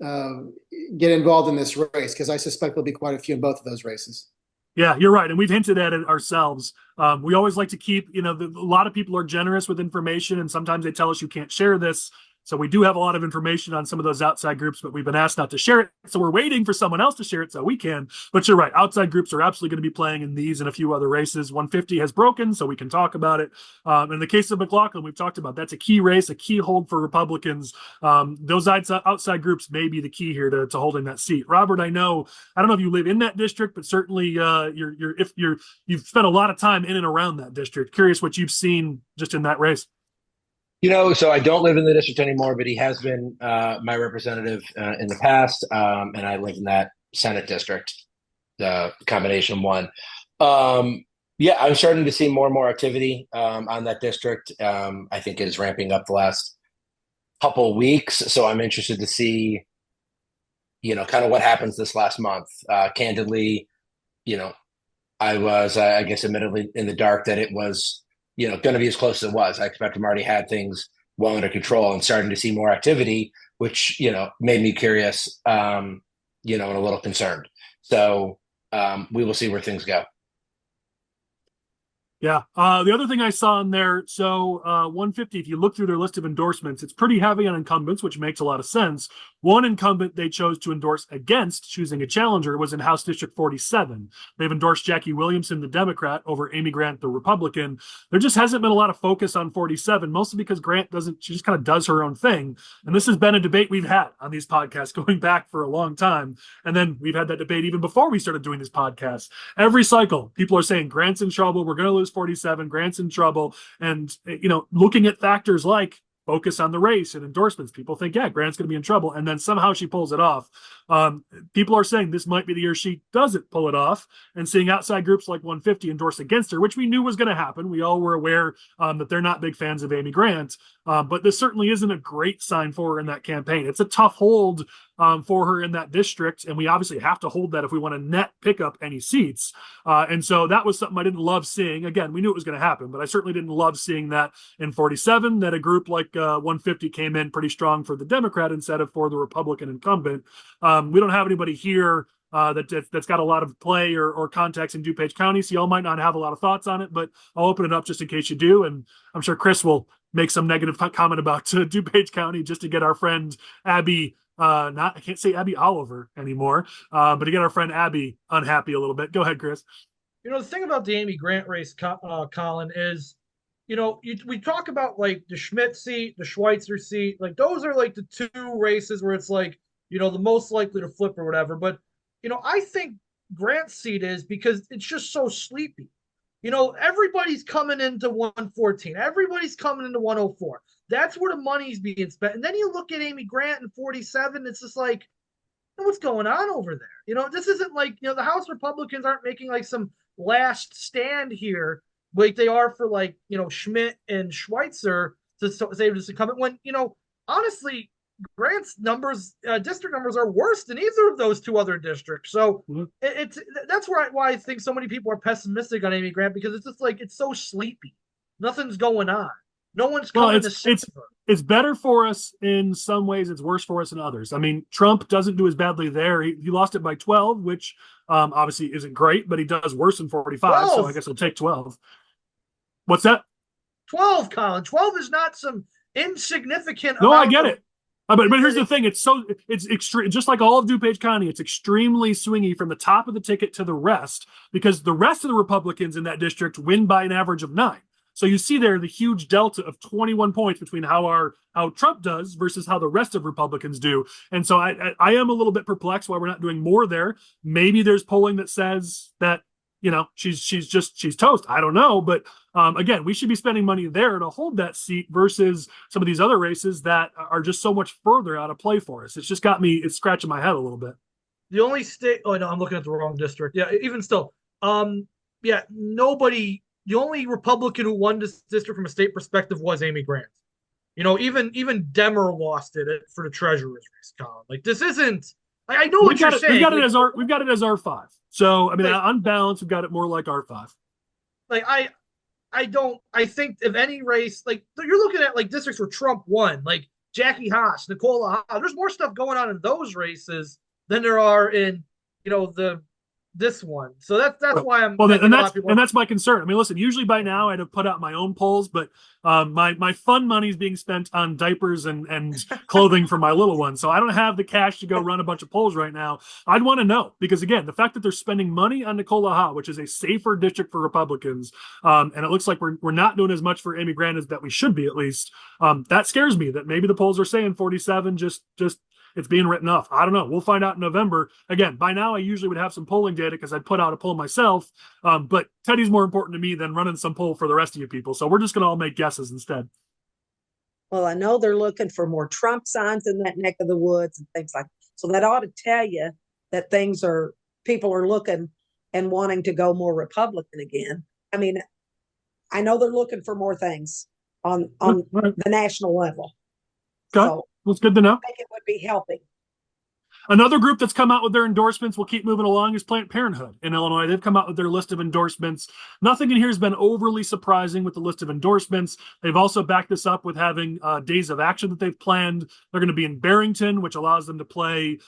involved in this race, because I suspect there'll be quite a few in both of those races. Yeah, you're right. And we've hinted at it ourselves. We always like to keep, a lot of people are generous with information, and sometimes they tell us you can't share this. So we do have a lot of information on some of those outside groups, but we've been asked not to share it. So we're waiting for someone else to share it so we can. But you're right. Outside groups are absolutely going to be playing in these and a few other races. 150 has broken, so we can talk about it. In the case of McLaughlin, we've talked about that's a key race, a key hold for Republicans. Those outside groups may be the key here to holding that seat. Robert, I don't know if you live in that district, but certainly you've spent a lot of time in and around that district. Curious what you've seen just in that race. So I don't live in the district anymore, but he has been my representative in the past, and I live in that Senate district, the combination one. I'm starting to see more and more activity on that district. I think it is ramping up the last couple of weeks, so I'm interested to see, kind of what happens this last month. Candidly, I was, I guess, admittedly in the dark that it was going to be as close as it was. I expect him already had things well under control and starting to see more activity, which, made me curious, and a little concerned. So we will see where things go. Yeah. The other thing I saw in there, 150, if you look through their list of endorsements, it's pretty heavy on incumbents, which makes a lot of sense. One incumbent they chose to endorse against choosing a challenger was in House District 47. They've endorsed Jackie Williamson, the Democrat, over Amy Grant, the Republican. There just hasn't been a lot of focus on 47, mostly because Grant she just kind of does her own thing. And this has been a debate we've had on these podcasts going back for a long time. And then we've had that debate even before we started doing these podcasts. Every cycle, people are saying Grant's in trouble. We're going to lose 47. Grant's in trouble. And, looking at factors like focus on the race and endorsements, people think, yeah, Grant's going to be in trouble. And then somehow she pulls it off. People are saying this might be the year she doesn't pull it off, and seeing outside groups like 150 endorse against her, which we knew was going to happen. We all were aware that they're not big fans of Amy Grant. But this certainly isn't a great sign for her in that campaign. It's a tough hold for her in that district. And we obviously have to hold that if we want to net pick up any seats. And so that was something I didn't love seeing. Again, we knew it was going to happen, but I certainly didn't love seeing that in 47, that a group like 150 came in pretty strong for the Democrat instead of for the Republican incumbent. We don't have anybody here that's got a lot of play or contacts in DuPage County, so y'all might not have a lot of thoughts on it, but I'll open it up just in case you do. And I'm sure Chris will make some negative comment about DuPage County just to get our friend Abby, I can't say Abby Oliver anymore, but to get our friend Abby unhappy a little bit. Go ahead, Chris. The thing about the Amy Grant race, Colin, is, we talk about like the Schmidt seat, the Schweitzer seat, like those are like the two races where it's like, the most likely to flip or whatever. But, I think Grant's seat is because it's just so sleepy. Everybody's coming into 114. Everybody's coming into 104. That's where the money's being spent. And then you look at Amy Grant in 47, it's just like, what's going on over there? This isn't like, the House Republicans aren't making like some last stand here like they are for like, Schmidt and Schweitzer to save this incumbent when, honestly, Grant's numbers, district numbers are worse than either of those two other districts. So that's why I think so many people are pessimistic on Amy Grant, because it's just like, it's so sleepy. Nothing's going on. No one's coming to save her. It's better for us in some ways. It's worse for us in others. I mean, Trump doesn't do as badly there. He lost it by 12, which obviously isn't great, but he does worse than 45. 12. So I guess we'll take 12. What's that? 12, Colin. 12 is not some insignificant. No, I get it. But here's the thing. It's extreme. Just like all of DuPage County, it's extremely swingy from the top of the ticket to the rest, because the rest of the Republicans in that district win by an average of 9. So you see there the huge delta of 21 points between how Trump does versus how the rest of Republicans do. And so I am a little bit perplexed why we're not doing more there. Maybe there's polling that says that, she's toast. I don't know. But again, we should be spending money there to hold that seat versus some of these other races that are just so much further out of play for us. It's just got me, it's scratching my head a little bit. The only state, oh no, I'm looking at the wrong district. Yeah, even still, the only Republican who won this district from a state perspective was Amy Grant. Even Demmer lost it for the treasurer's race, Colin. Like, this isn't. I know what you're saying. We've got it as R5. So I mean, on balance, we've got it more like R5. Like I think if any race, like you're looking at like districts where Trump won, like Jackie Haas, Nicola Haas, there's more stuff going on in those races than there are in this one. So that's why I'm that's my concern. I mean, listen, usually by now I'd have put out my own polls, but my fun money is being spent on diapers and clothing for my little one. So I don't have the cash to go run a bunch of polls right now. I'd want to know, because again, the fact that they're spending money on Nicola Ha, which is a safer district for Republicans, and it looks like we're not doing as much for Amy Grant as that we should be, at least. That scares me that maybe the polls are saying 47 just it's being written off. I don't know. We'll find out in November. Again, by now I usually would have some polling data because I'd put out a poll myself. But Teddy's more important to me than running some poll for the rest of you people. So we're just going to all make guesses instead. Well, I know they're looking for more Trump signs in that neck of the woods and things like that. So that ought to tell you that people are looking and wanting to go more Republican again. I mean, I know they're looking for more things on the national level. Okay. So well, it's good to know. I think it would be helping. Another group that's come out with their endorsements, we'll keep moving along, is Planned Parenthood in Illinois. They've come out with their list of endorsements. Nothing in here has been overly surprising with the list of endorsements. They've also backed this up with having days of action that they've planned. They're going to be in Barrington, which allows them to play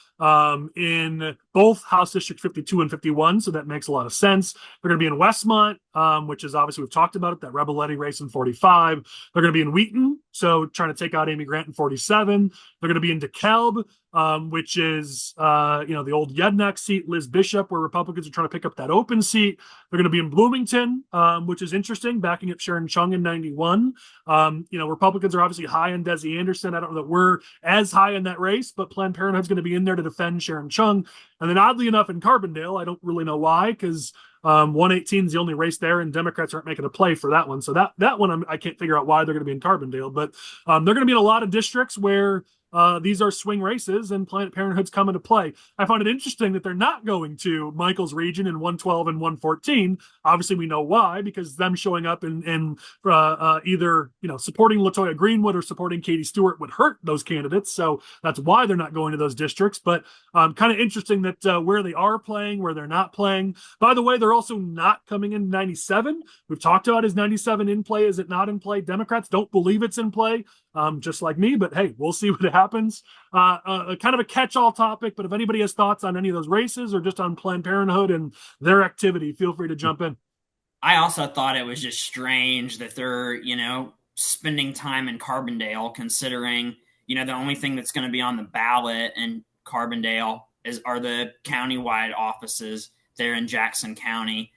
in both House District 52 and 51, so that makes a lot of sense. They're going to be in Westmont, which is obviously, we've talked about it, that Rebeletti race in 45. They're going to be in Wheaton, so trying to take out Amy Grant in 47. They're going to be in DeKalb, which is the old Yednock seat, Liz Bishop, where Republicans are trying to pick up that open seat. They're going to be in Bloomington, which is interesting, backing up Sharon Chung in 91. Republicans are obviously high on Desi Anderson. I don't know that we're as high in that race, but Planned Parenthood's going to be in there to defend Sharon Chung. And then oddly enough, in Carbondale, I don't really know why, because 118 is the only race there, and Democrats aren't making a play for that one. So that one, I can't figure out why they're going to be in Carbondale. But they're going to be in a lot of districts where these are swing races, and Planned Parenthood's come into play. I find it interesting that they're not going to Michael's region in 112 and 114. Obviously, we know why, because them showing up in either supporting LaToya Greenwood or supporting Katie Stewart would hurt those candidates. So that's why they're not going to those districts. But kind of interesting that where they are playing, where they're not playing. By the way, they're also not coming in 97. We've talked about, is 97 in play? Is it not in play? Democrats don't believe it's in play. just like me. But hey, we'll see what happens. Kind of a catch-all topic, but if anybody has thoughts on any of those races or just on Planned Parenthood and their activity, feel free to jump in. I also thought it was just strange that they're, spending time in Carbondale, considering, the only thing that's going to be on the ballot in Carbondale are the countywide offices there in Jackson County.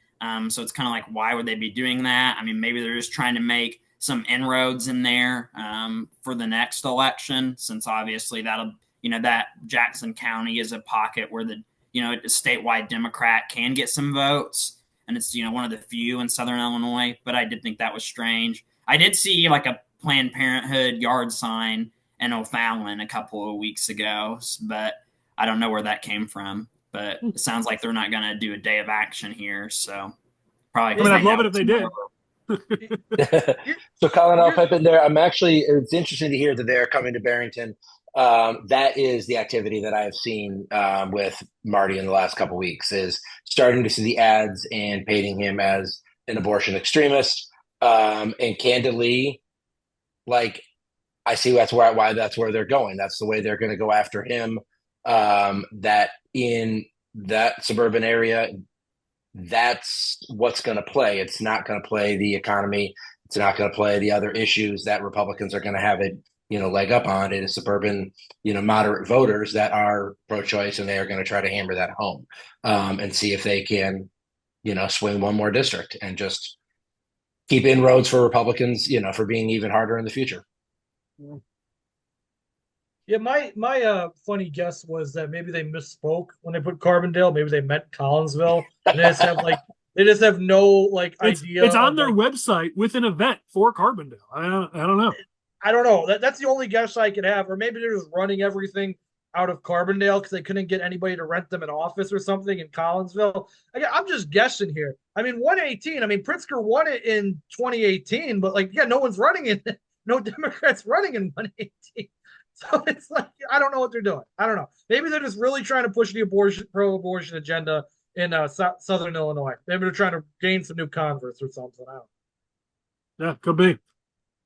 So it's kind of like, why would they be doing that? I mean, maybe they're just trying to make some inroads in there for the next election, since obviously that'll, that Jackson County is a pocket where the, a statewide Democrat can get some votes. And it's, one of the few in Southern Illinois. But I did think that was strange. I did see like a Planned Parenthood yard sign in O'Fallon a couple of weeks ago, but I don't know where that came from. But it sounds like they're not going to do a day of action here. So probably. I mean, I'd love it if they did. So, Colin, I'll pipe in there. It's interesting to hear that they're coming to Barrington. That is the activity that I have seen with Marty in the last couple of weeks, is starting to see the ads and painting him as an abortion extremist. And candidly, like, I see why that's where they're going. That's the way they're going to go after him. That in that suburban area, that's what's going to play. It's not going to play the economy. It's not going to play the other issues that Republicans are going to have it, leg up on. It is suburban, moderate voters that are pro-choice, and they are going to try to hammer that home and see if they can, swing one more district and just keep inroads for Republicans, for being even harder in the future. Yeah, my funny guess was that maybe they misspoke when they put Carbondale. Maybe they meant Collinsville, and they just have no idea. It's on their website with an event for Carbondale. I don't know. I don't know. That's the only guess I could have. Or maybe they're just running everything out of Carbondale because they couldn't get anybody to rent them an office or something in Collinsville. I'm just guessing here. I mean, 118. I mean, Pritzker won it in 2018, but no one's running it. No Democrats running in 118. So it's like, I don't know what they're doing. I don't know. Maybe they're just really trying to push the pro-abortion agenda in Southern Illinois. Maybe they're trying to gain some new converts or something. I don't know. Yeah, could be.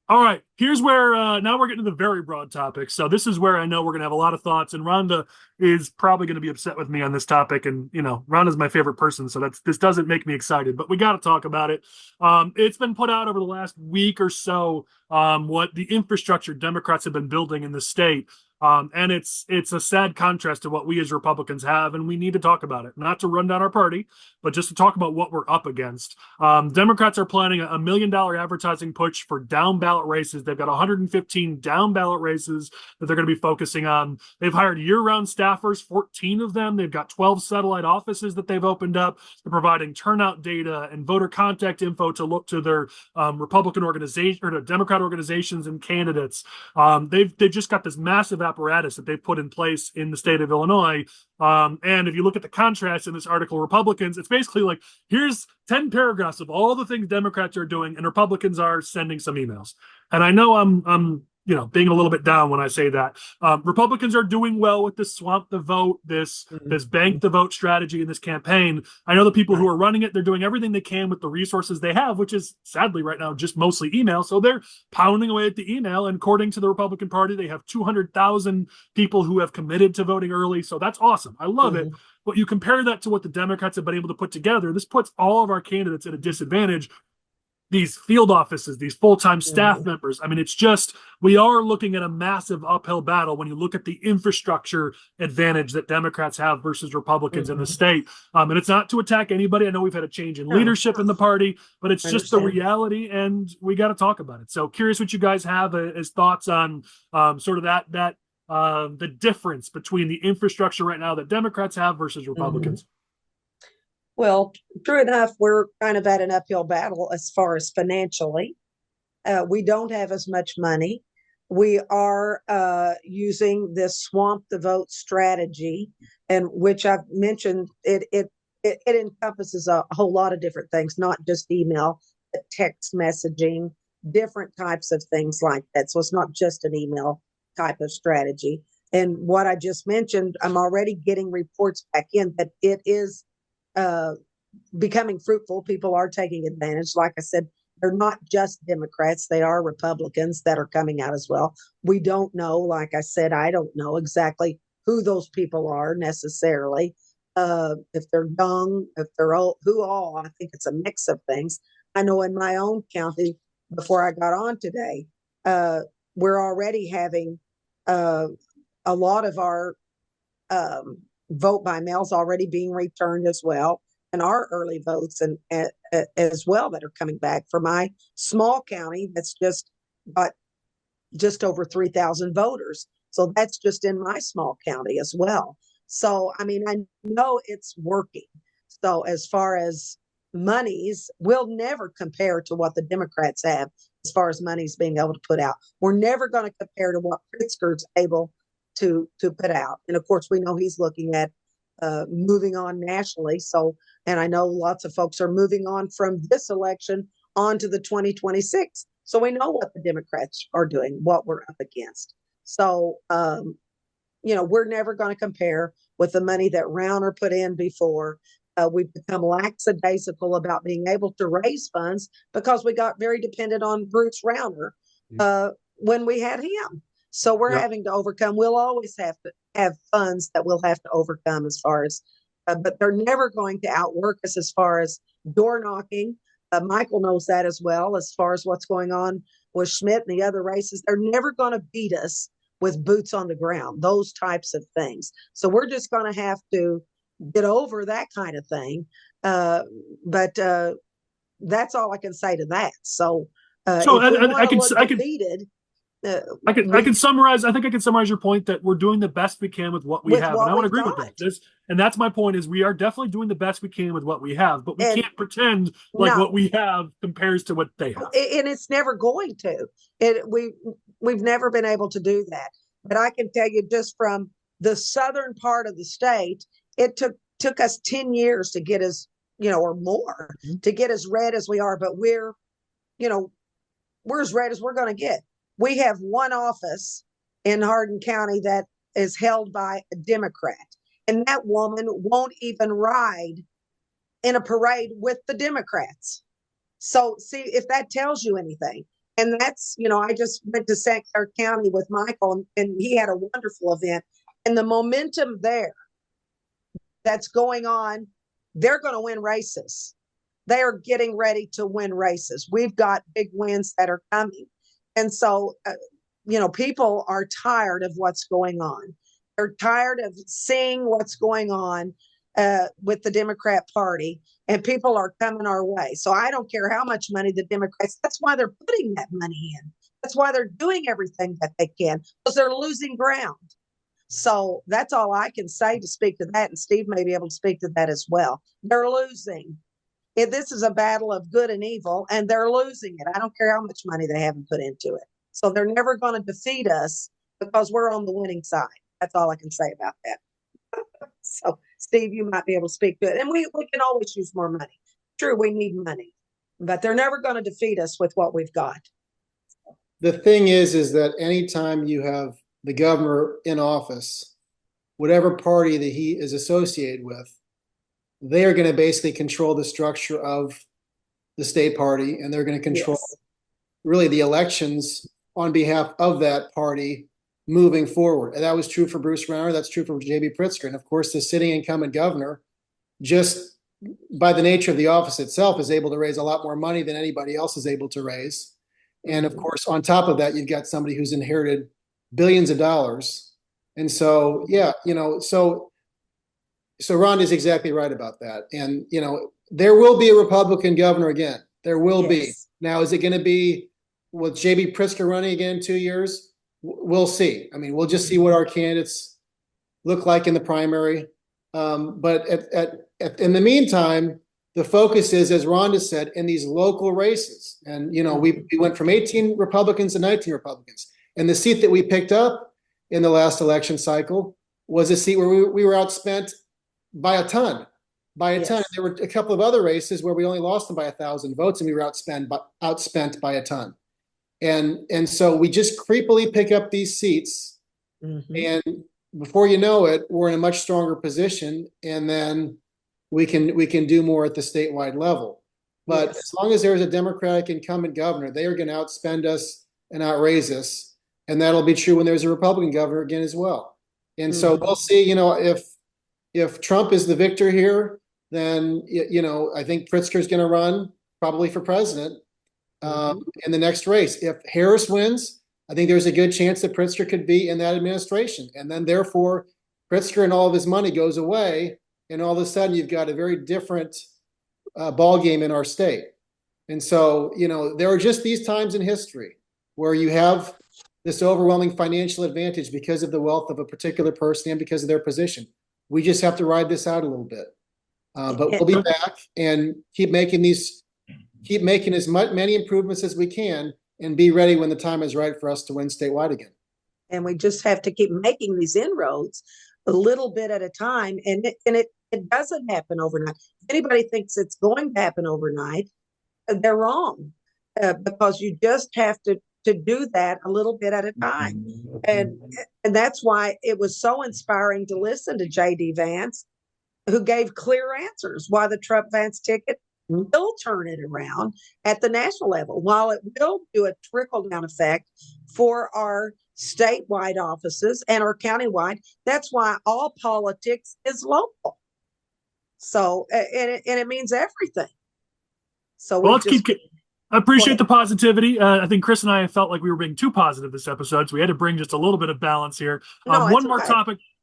All right, here's where now we're getting to the very broad topic. So this is where I know we're going to have a lot of thoughts, and Rhonda is probably going to be upset with me on this topic. And Rhonda's my favorite person, so this doesn't make me excited, but we got to talk about it. It's been put out over the last week or so what the infrastructure Democrats have been building in the state. And it's a sad contrast to what we as Republicans have, and we need to talk about it. Not to run down our party, but just to talk about what we're up against. Democrats are planning a $1 million advertising push for down ballot races. They've got 115 down ballot races that they're going to be focusing on. They've hired year-round staffers, 14 of them. They've got 12 satellite offices that they've opened up. They're providing turnout data and voter contact info to look to their Republican organization or to Democrat organizations and candidates. They've just got this massive apparatus that they've put in place in the state of Illinois. And if you look at the contrast in this article, Republicans, it's basically like, here's 10 paragraphs of all the things Democrats are doing, and Republicans are sending some emails. And I know I'm being a little bit down when I say that. Republicans are doing well with this swamp the vote, this bank the vote strategy in this campaign. I know the people who are running it, they're doing everything they can with the resources they have, which is sadly right now just mostly email. So they're pounding away at the email. And according to the Republican Party, they have 200,000 people who have committed to voting early. So that's awesome. I love it. But you compare that to what the Democrats have been able to put together, this puts all of our candidates at a disadvantage. These field offices, these full-time staff members. I mean, it's just, we are looking at a massive uphill battle when you look at the infrastructure advantage that Democrats have versus Republicans in the state. And it's not to attack anybody. I know we've had a change in leadership in the party, but it's just the reality, and we got to talk about it. So curious what you guys have as thoughts on sort of that the difference between the infrastructure right now that Democrats have versus Republicans. Well, true enough, we're kind of at an uphill battle as far as financially. We don't have as much money. We are using this swamp the vote strategy, and which I've mentioned, it encompasses a whole lot of different things, not just email, but text messaging, different types of things like that. So it's not just an email type of strategy. And what I just mentioned, I'm already getting reports back in that it is becoming fruitful. People are taking advantage. Like I said, they're not just Democrats, they are Republicans that are coming out as well. We don't know, like I said, I don't know exactly who those people are necessarily. If they're young, if they're old, who all. I think it's a mix of things. I know in my own county, before I got on today, we're already having a lot of our vote by mails already being returned as well, and our early votes and as well that are coming back for my small county that's just got just over 3,000 voters. So that's just in my small county as well. So, I mean, I know it's working. So as far as monies, we'll never compare to what the Democrats have as far as monies being able to put out. We're never going to compare to what Pritzker's able to put out. And of course, we know he's looking at moving on nationally. So, and I know lots of folks are moving on from this election on to the 2026. So we know what the Democrats are doing, what we're up against. So, we're never going to compare with the money that Rauner put in before. We've become lackadaisical about being able to raise funds because we got very dependent on Bruce Rauner when we had him. So we're having to overcome. We'll always have to have funds that we'll have to overcome as far as, but they're never going to outwork us as far as door knocking. Michael knows that as well, as far as what's going on with Schmidt and the other races. They're never going to beat us with boots on the ground, those types of things. So we're just going to have to get over that kind of thing. But that's all I can say to that. So, I can summarize. I think I can summarize your point that we're doing the best we can with what we have, and I want to agree with that. And that's my point: is we are definitely doing the best we can with what we have, but we can't pretend like what we have compares to what they have. And it's never going to. We've never been able to do that. But I can tell you, just from the southern part of the state, it took us 10 years to get as or more to get as red as we are. But we're as red as we're going to get. We have one office in Hardin County that is held by a Democrat, and that woman won't even ride in a parade with the Democrats. So see if that tells you anything. And that's, I just went to St. Clair County with Michael, and he had a wonderful event. And the momentum there that's going on, they're going to win races. They are getting ready to win races. We've got big wins that are coming. And so, people are tired of what's going on. They're tired of seeing what's going on with the Democrat Party, and people are coming our way. So I don't care how much money the Democrats, that's why they're putting that money in. That's why they're doing everything that they can, because they're losing ground. So that's all I can say to speak to that. And Steve may be able to speak to that as well. They're losing. This is a battle of good and evil, and they're losing it. I don't care how much money they haven't put into it. So they're never going to defeat us because we're on the winning side. That's all I can say about that. So, Steve, you might be able to speak to it. And we can always use more money. True, we need money, but they're never going to defeat us with what we've got. The thing is that anytime you have the governor in office, whatever party that he is associated with, they are going to basically control the structure of the state party, and they're going to control really the elections on behalf of that party moving forward. And that was true for Bruce Rauner. That's true for J.B. Pritzker. And of course, the sitting incumbent governor, just by the nature of the office itself, is able to raise a lot more money than anybody else is able to raise. And of course, on top of that, you've got somebody who's inherited billions of dollars. And so, so Ron is exactly right about that. And, there will be a Republican governor again. There will be. Now, is it going to be with J.B. Pritzker running again in 2 years? We'll see. I mean, we'll just see what our candidates look like in the primary. But in the meantime, the focus is, as Rhonda said, in these local races. And, we went from 18 Republicans to 19 Republicans. And the seat that we picked up in the last election cycle was a seat where we were outspent by a ton. Ton. There were a couple of other races where we only lost them by 1,000 votes, and we were outspent by a ton. And so we just creepily pick up these seats, and before you know it, we're in a much stronger position, and then we can do more at the statewide level. But Yes. as long as there's a Democratic incumbent governor, they are going to outspend us and outraise us. And that'll be true when there's a Republican governor again as well. And so Mhm. we'll see, if Trump is the victor here, then, I think Pritzker's going to run probably for president in the next race. If Harris wins, I think there's a good chance that Pritzker could be in that administration. And then therefore, Pritzker and all of his money goes away. And all of a sudden, you've got a very different ball game in our state. And so, there are just these times in history where you have this overwhelming financial advantage because of the wealth of a particular person and because of their position. We just have to ride this out a little bit. But we'll be back and keep making as many improvements as we can and be ready when the time is right for us to win statewide again. And we just have to keep making these inroads a little bit at a time. And it doesn't happen overnight. If anybody thinks it's going to happen overnight, they're wrong, because you just have to do that a little bit at a time. And that's why it was so inspiring to listen to J.D. Vance, who gave clear answers why the Trump Vance ticket will turn it around at the national level. While it will do a trickle down effect for our statewide offices and our countywide, that's why all politics is local. So, and it means everything. So Well, let's keep. I appreciate the positivity. I think Chris and I felt like we were being too positive this episode, so we had to bring just a little bit of balance here. No,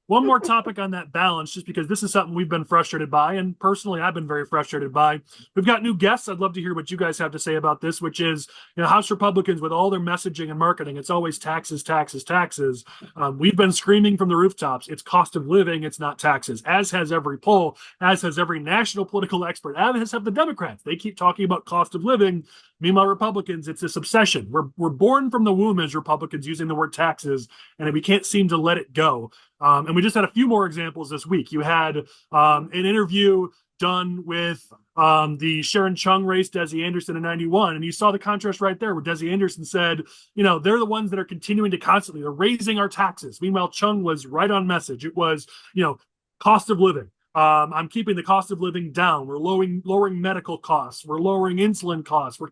One more topic on that balance, just because this is something we've been frustrated by, and personally, I've been very frustrated by. We've got new guests. I'd love to hear what you guys have to say about this, which is, House Republicans with all their messaging and marketing, it's always taxes, taxes, taxes. We've been screaming from the rooftops, it's cost of living, it's not taxes, as has every poll, as has every national political expert, as have the Democrats. They keep talking about cost of living. Meanwhile, Republicans, it's this obsession. We're born from the womb as Republicans using the word taxes, and we can't seem to let it go. And we just had a few more examples this week. You had an interview done with the Sharon Chung race, Desi Anderson in 91. And you saw the contrast right there where Desi Anderson said, they're the ones that are continuing to constantly, they're raising our taxes. Meanwhile, Chung was right on message. It was, cost of living. I'm keeping the cost of living down. We're lowering medical costs. We're lowering insulin costs. We're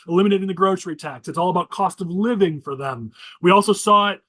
eliminating the grocery tax. It's all about cost of living for them. We also saw it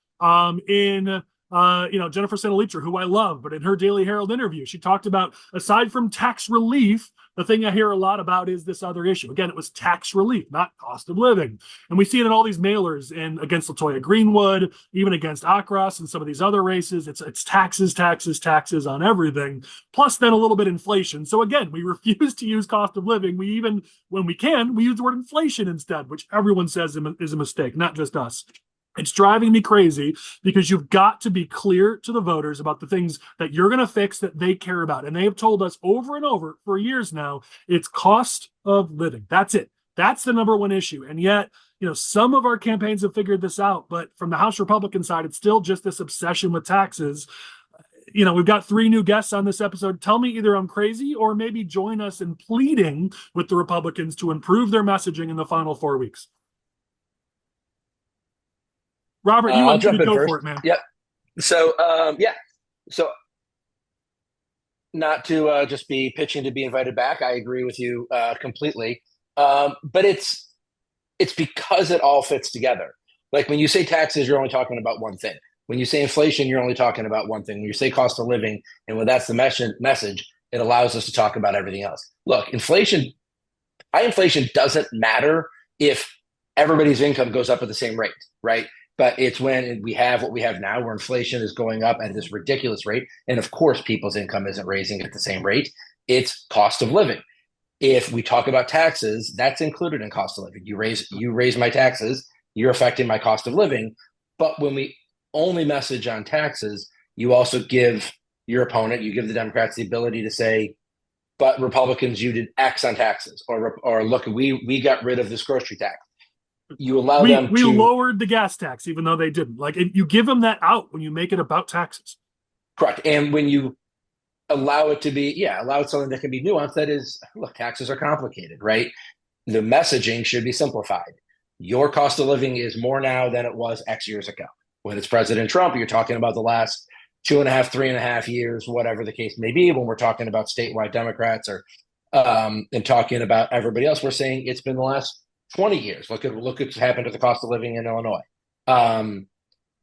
in Jennifer Santalitra, who I love, but in her Daily Herald interview, she talked about, aside from tax relief, the thing I hear a lot about is this other issue. Again, it was tax relief, not cost of living. And we see it in all these mailers against Latoya Greenwood, even against Akras and some of these other races. It's taxes, taxes, taxes on everything, plus then a little bit inflation. So again, we refuse to use cost of living. We even, when we can, we use the word inflation instead, which everyone says is a mistake, not just us. It's driving me crazy because you've got to be clear to the voters about the things that you're going to fix that they care about. And they have told us over and over for years now, it's cost of living. That's it. That's the number one issue. And yet, some of our campaigns have figured this out, but from the House Republican side, it's still just this obsession with taxes. We've got 3 new guests on this episode. Tell me either I'm crazy or maybe join us in pleading with the Republicans to improve their messaging in the final 4 weeks. Robert, you want to go first. for it, man. Yep. So, So not to just be pitching to be invited back. I agree with you completely. But it's because it all fits together. Like when you say taxes, you're only talking about one thing. When you say inflation, you're only talking about one thing. When you say cost of living, and when that's the message, it allows us to talk about everything else. Look, high inflation doesn't matter if everybody's income goes up at the same rate, right? But it's when we have what we have now, where inflation is going up at this ridiculous rate. And of course, people's income isn't raising at the same rate. It's cost of living. If we talk about taxes, that's included in cost of living. You raise my taxes, you're affecting my cost of living. But when we only message on taxes, you also give your opponent, you give the Democrats the ability to say, but Republicans, you did X on taxes, or look, we got rid of this grocery tax. You allow them we lowered the gas tax, even though they didn't. You give them that out when you make it about taxes. Correct. And when you allow it to be, allow it something that can be nuanced, that is, look, taxes are complicated, right? The messaging should be simplified. Your cost of living is more now than it was X years ago. When it's President Trump, you're talking about the last 2.5, 3.5 years, whatever the case may be. When we're talking about statewide Democrats or and talking about everybody else. We're saying it's been the last 20 years. Look at what's happened to the cost of living in Illinois.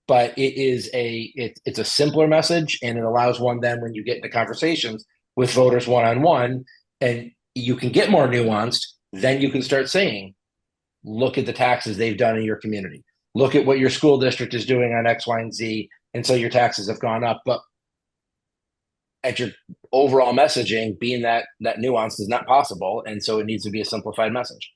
But it's a simpler message, and it allows one then when you get into conversations with voters one-on-one, and you can get more nuanced, then you can start saying, look at the taxes they've done in your community. Look at what your school district is doing on X, Y, and Z. And so your taxes have gone up. But at your overall messaging, being that nuance is not possible. And so it needs to be a simplified message.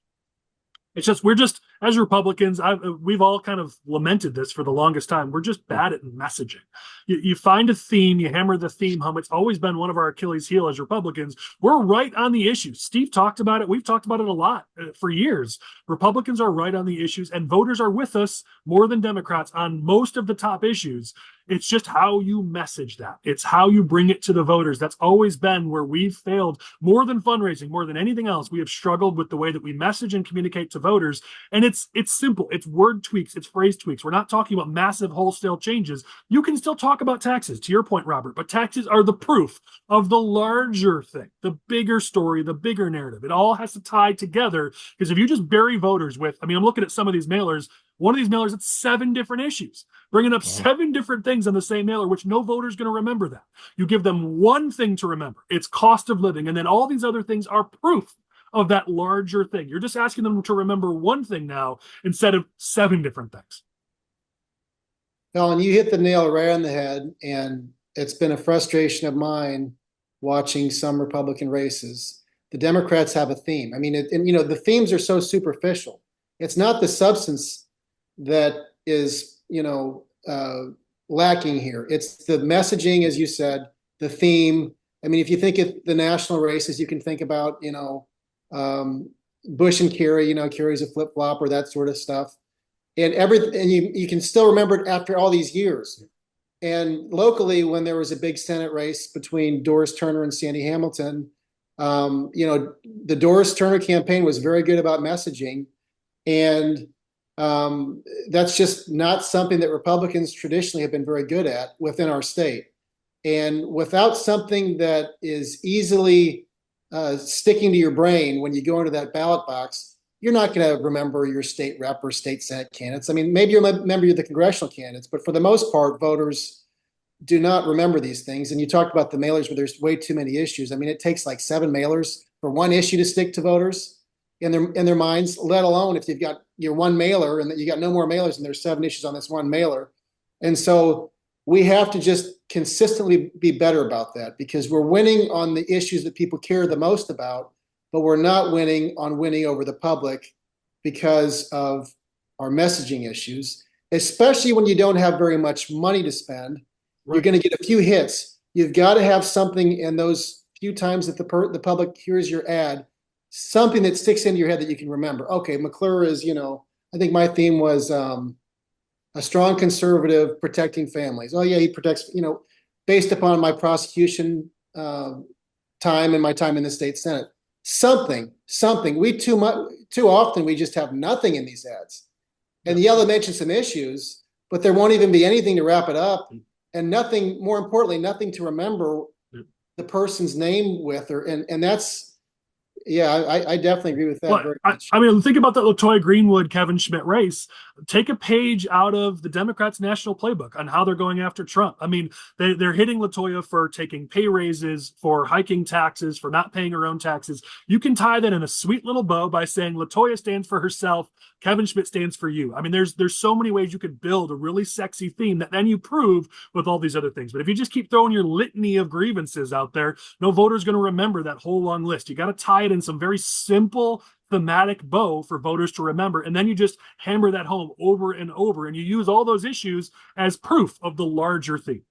It's just we're just as Republicans, we've all kind of lamented this for the longest time. We're just bad at messaging. You find a theme, you hammer the theme home. It's always been one of our Achilles' heel as Republicans. We're right on the issues. Steve talked about it. We've talked about it a lot for years. Republicans are right on the issues, and voters are with us more than Democrats on most of the top issues. It's just how you message that. It's how you bring it to the voters. That's always been where we've failed more than fundraising, more than anything else. We have struggled with the way that we message and communicate to voters. And it's simple. It's word tweaks. It's phrase tweaks. We're not talking about massive wholesale changes. You can still talk about taxes, to your point, Robert, but taxes are the proof of the larger thing, the bigger story, the bigger narrative. It all has to tie together, because if you just bury voters with, I'm looking at some of these mailers. One of these mailers, it's 7 different issues, bringing up 7 different things on the same mailer, which no voter is going to remember that. You give them one thing to remember. It's cost of living. And then all these other things are proof of that larger thing. You're just asking them to remember one thing now instead of 7 different things. Alan, you hit the nail right on the head. And it's been a frustration of mine watching some Republican races. The Democrats have a theme. The themes are so superficial. It's not the substance that is, lacking here. It's the messaging, as you said, the theme. If you think of the national races, you can think about, Bush and Kerry, Kerry's a flip-flopper, that sort of stuff. And you can still remember it after all these years. And locally, when there was a big Senate race between Doris Turner and Sandy Hamilton, the Doris Turner campaign was very good about messaging. And that's just not something that Republicans traditionally have been very good at within our state. And without something that is easily sticking to your brain when you go into that ballot box, you're not going to remember your state rep or state Senate candidates. Maybe you remember the congressional candidates, but for the most part, voters do not remember these things. And you talked about the mailers where there's way too many issues. It takes like 7 mailers for one issue to stick to voters in their minds, let alone if you've got your one mailer and that you got no more mailers and there's 7 issues on this one mailer. And so we have to just consistently be better about that, because we're winning on the issues that people care the most about, but we're not winning over the public because of our messaging issues, especially when you don't have very much money to spend. Right. You're going to get a few hits. You've got to have something in those few times that the public hears your ad, something that sticks into your head that you can remember. Okay, McClure is, I think my theme was a strong conservative protecting families. Oh yeah, he protects, based upon my prosecution time and my time in the state Senate. Something. We too often we just have nothing in these ads. And Yella mentioned some issues, but there won't even be anything to wrap it up, and nothing, more importantly, nothing to remember the person's name with, and that's. Yeah, I definitely agree with that. Well, very much. Think about that LaToya Greenwood, Kevin Schmidt race. Take a page out of the Democrats' national playbook on how they're going after Trump. They're hitting LaToya for taking pay raises, for hiking taxes, for not paying her own taxes. You can tie that in a sweet little bow by saying LaToya stands for herself, Kevin Schmidt stands for you. There's so many ways you could build a really sexy theme that then you prove with all these other things. But if you just keep throwing your litany of grievances out there, no voter's going to remember that whole long list. You got to tie it in some very simple thematic bow for voters to remember, and then you just hammer that home over and over, and you use all those issues as proof of the larger theme.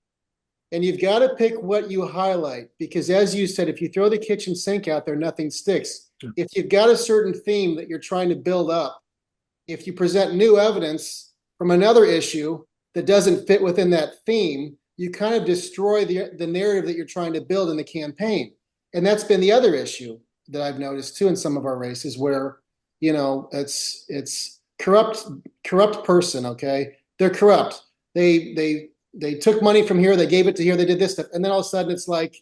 And you've got to pick what you highlight, because as you said, if you throw the kitchen sink out there, nothing sticks. Sure. If you've got a certain theme that you're trying to build up, if you present new evidence from another issue that doesn't fit within that theme, you kind of destroy the narrative that you're trying to build in the campaign. And that's been the other issue that I've noticed too in some of our races, where it's corrupt person. Okay, they're corrupt. They took money from here, they gave it to here, they did this stuff, and then all of a sudden it's like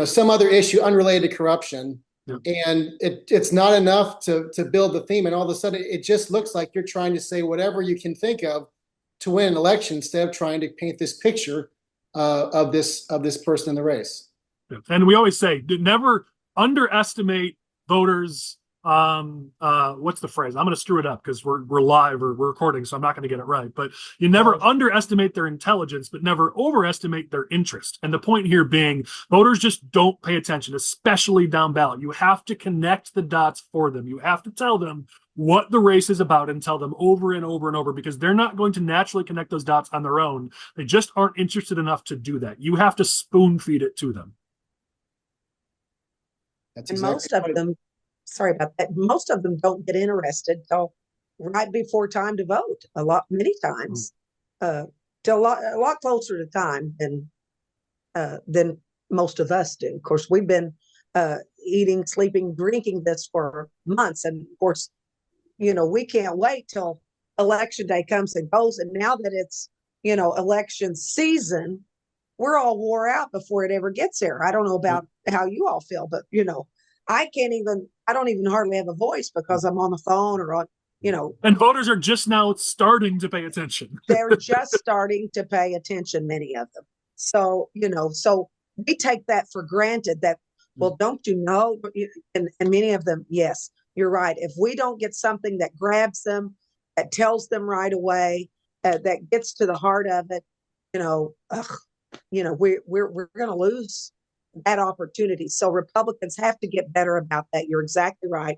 some other issue unrelated to corruption. Yep. And it's not enough to build the theme. And all of a sudden it just looks like you're trying to say whatever you can think of to win an election instead of trying to paint this picture of this person in the race. And we always say, never underestimate voters. What's the phrase? I'm going to screw it up because we're live or we're recording, so I'm not going to get it right. But you never underestimate their intelligence, but never overestimate their interest. And the point here being, voters just don't pay attention, especially down ballot. You have to connect the dots for them. You have to tell them what the race is about and tell them over and over and over, because they're not going to naturally connect those dots on their own. They just aren't interested enough to do that. You have to spoon feed it to them. That's And exactly most of right. them, sorry about that, most of them don't get interested till right before time to vote. Many times, to a lot closer to time than most of us do. Of course, we've been eating, sleeping, drinking this for months, and of course, we can't wait till election day comes and goes. And now that it's election season, we're all wore out before it ever gets there. I don't know about how you all feel, but I don't even hardly have a voice because I'm on the phone or on, And voters are just now starting to pay attention. They're just starting to pay attention, many of them. So, so we take that for granted that, well, don't you know? And many of them, yes, you're right. If we don't get something that grabs them, that tells them right away, that gets to the heart of it, we're going to lose that opportunity. So Republicans have to get better about that. You're exactly right.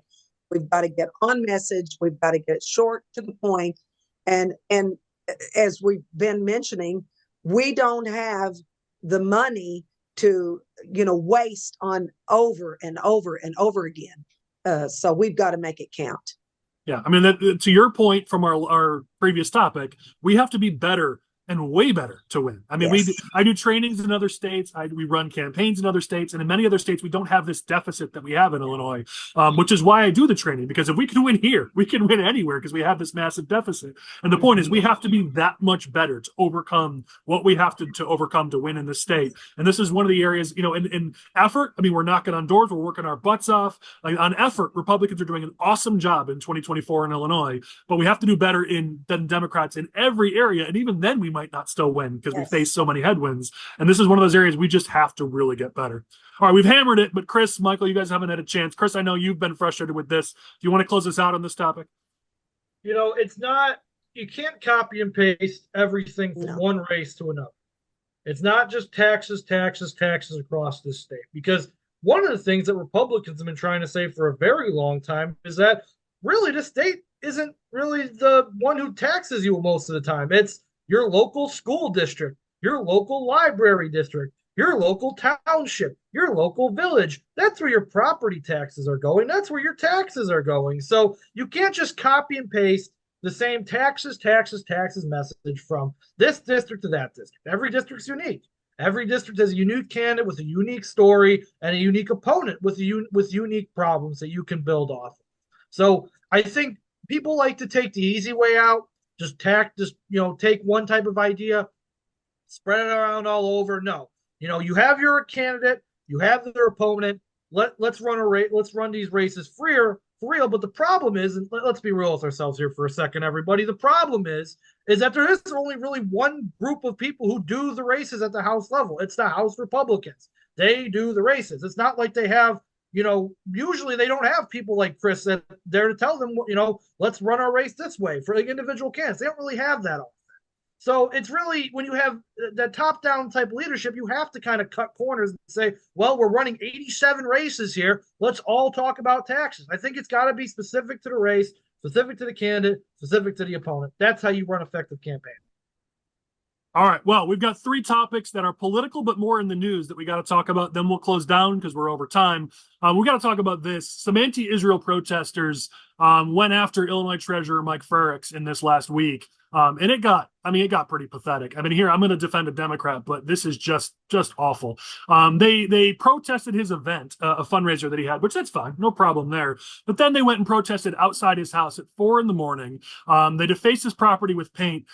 We've got to get on message. We've got to get short to the point. And as we've been mentioning, we don't have the money to, waste on over and over and over again. So we've got to make it count. Yeah. I mean, to your point from our previous topic, we have to be better and way better to win. I mean, Yes. I do trainings in other states. We run campaigns in other states, and in many other states, we don't have this deficit that we have in Illinois, which is why I do the training, because if we can win here, we can win anywhere because we have this massive deficit. And the point is, we have to be that much better to overcome what we have to overcome to win in the state. And this is one of the areas, in effort. I mean, we're knocking on doors, we're working our butts off. Like, on effort, Republicans are doing an awesome job in 2024 in Illinois, but we have to do better than Democrats in every area. And even then, we might not still win because we face so many headwinds. And this is one of those areas we just have to really get better. All right, we've hammered it, but Chris, Michael, you guys haven't had a chance. Chris, I know you've been frustrated with this. Do you want to close us out on this topic? It's not, you can't copy and paste everything from one race to another. It's not just taxes across this state. Because one of the things that Republicans have been trying to say for a very long time is that really the state isn't really the one who taxes you most of the time. It's your local school district, your local library district, your local township, your local village. That's where your property taxes are going. That's where your taxes are going. So you can't just copy and paste the same taxes message from this district to that district. Every district's unique. Every district has a unique candidate with a unique story and a unique opponent with unique problems that you can build off of. So I think people like to take the easy way out. Just take one type of idea, spread it around all over. No, you have your candidate, you have their opponent. Let's run a race. Let's run these races for real. But the problem is, and let's be real with ourselves here for a second, everybody. The problem is that there is only really one group of people who do the races at the House level. It's the House Republicans. They do the races. It's not like they have. Usually they don't have people like Chris that there to tell them, let's run our race this way for like individual candidates. They don't really have that often. So it's really, when you have that top-down type leadership, you have to kind of cut corners and say, well, we're running 87 races here. Let's all talk about taxes. I think it's got to be specific to the race, specific to the candidate, specific to the opponent. That's how you run effective campaign. All right. Well, we've got 3 topics that are political, but more in the news that we got to talk about. Then we'll close down because we're over time. We got to talk about this. Some anti-Israel protesters went after Illinois Treasurer Mike Frerichs in this last week. And it got pretty pathetic. I mean, here, I'm going to defend a Democrat, but this is just awful. They protested his event, a fundraiser that he had, which that's fine. No problem there. But then they went and protested outside his house at 4 a.m. They defaced his property with paint.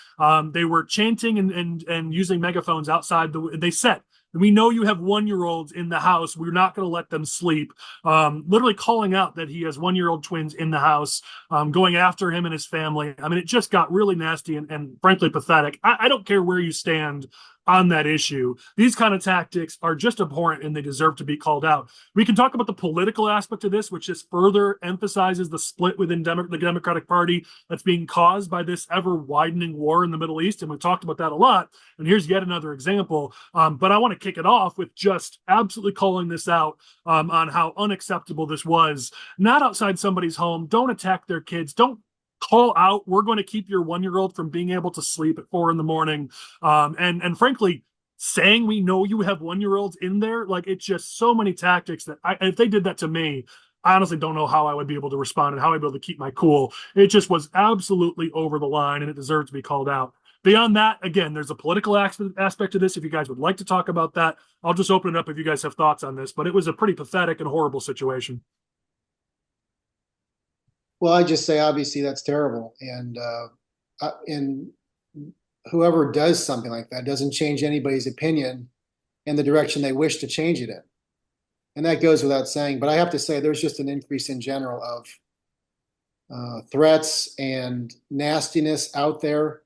They were chanting and using megaphones outside. They set We know you have 1-year-olds in the house. We're not going to let them sleep. Literally calling out that he has 1-year-old twins in the house, going after him and his family. I mean, it just got really nasty and frankly pathetic. I don't care where you stand on that issue. These kind of tactics are just abhorrent and they deserve to be called out. We can talk about the political aspect of this, which just further emphasizes the split within the Democratic Party that's being caused by this ever widening war in the Middle East. And we've talked about that a lot. And here's yet another example. But I want to kick it off with just absolutely calling this out on how unacceptable this was. Not outside somebody's home. Don't attack their kids. Don't call out, we're going to keep your 1-year-old from being able to sleep at 4 a.m. And frankly, saying we know you have 1-year-olds in there, like, it's just so many tactics that if they did that to me, I honestly don't know how I would be able to respond and how I'd be able to keep my cool. It just was absolutely over the line and it deserves to be called out. Beyond that, again, there's a political aspect to this. If you guys would like to talk about that, I'll just open it up if you guys have thoughts on this, but it was a pretty pathetic and horrible situation. Well, I just say obviously that's terrible, and whoever does something like that doesn't change anybody's opinion in the direction they wish to change it in, and that goes without saying. But I have to say, there's just an increase in general of threats and nastiness out there,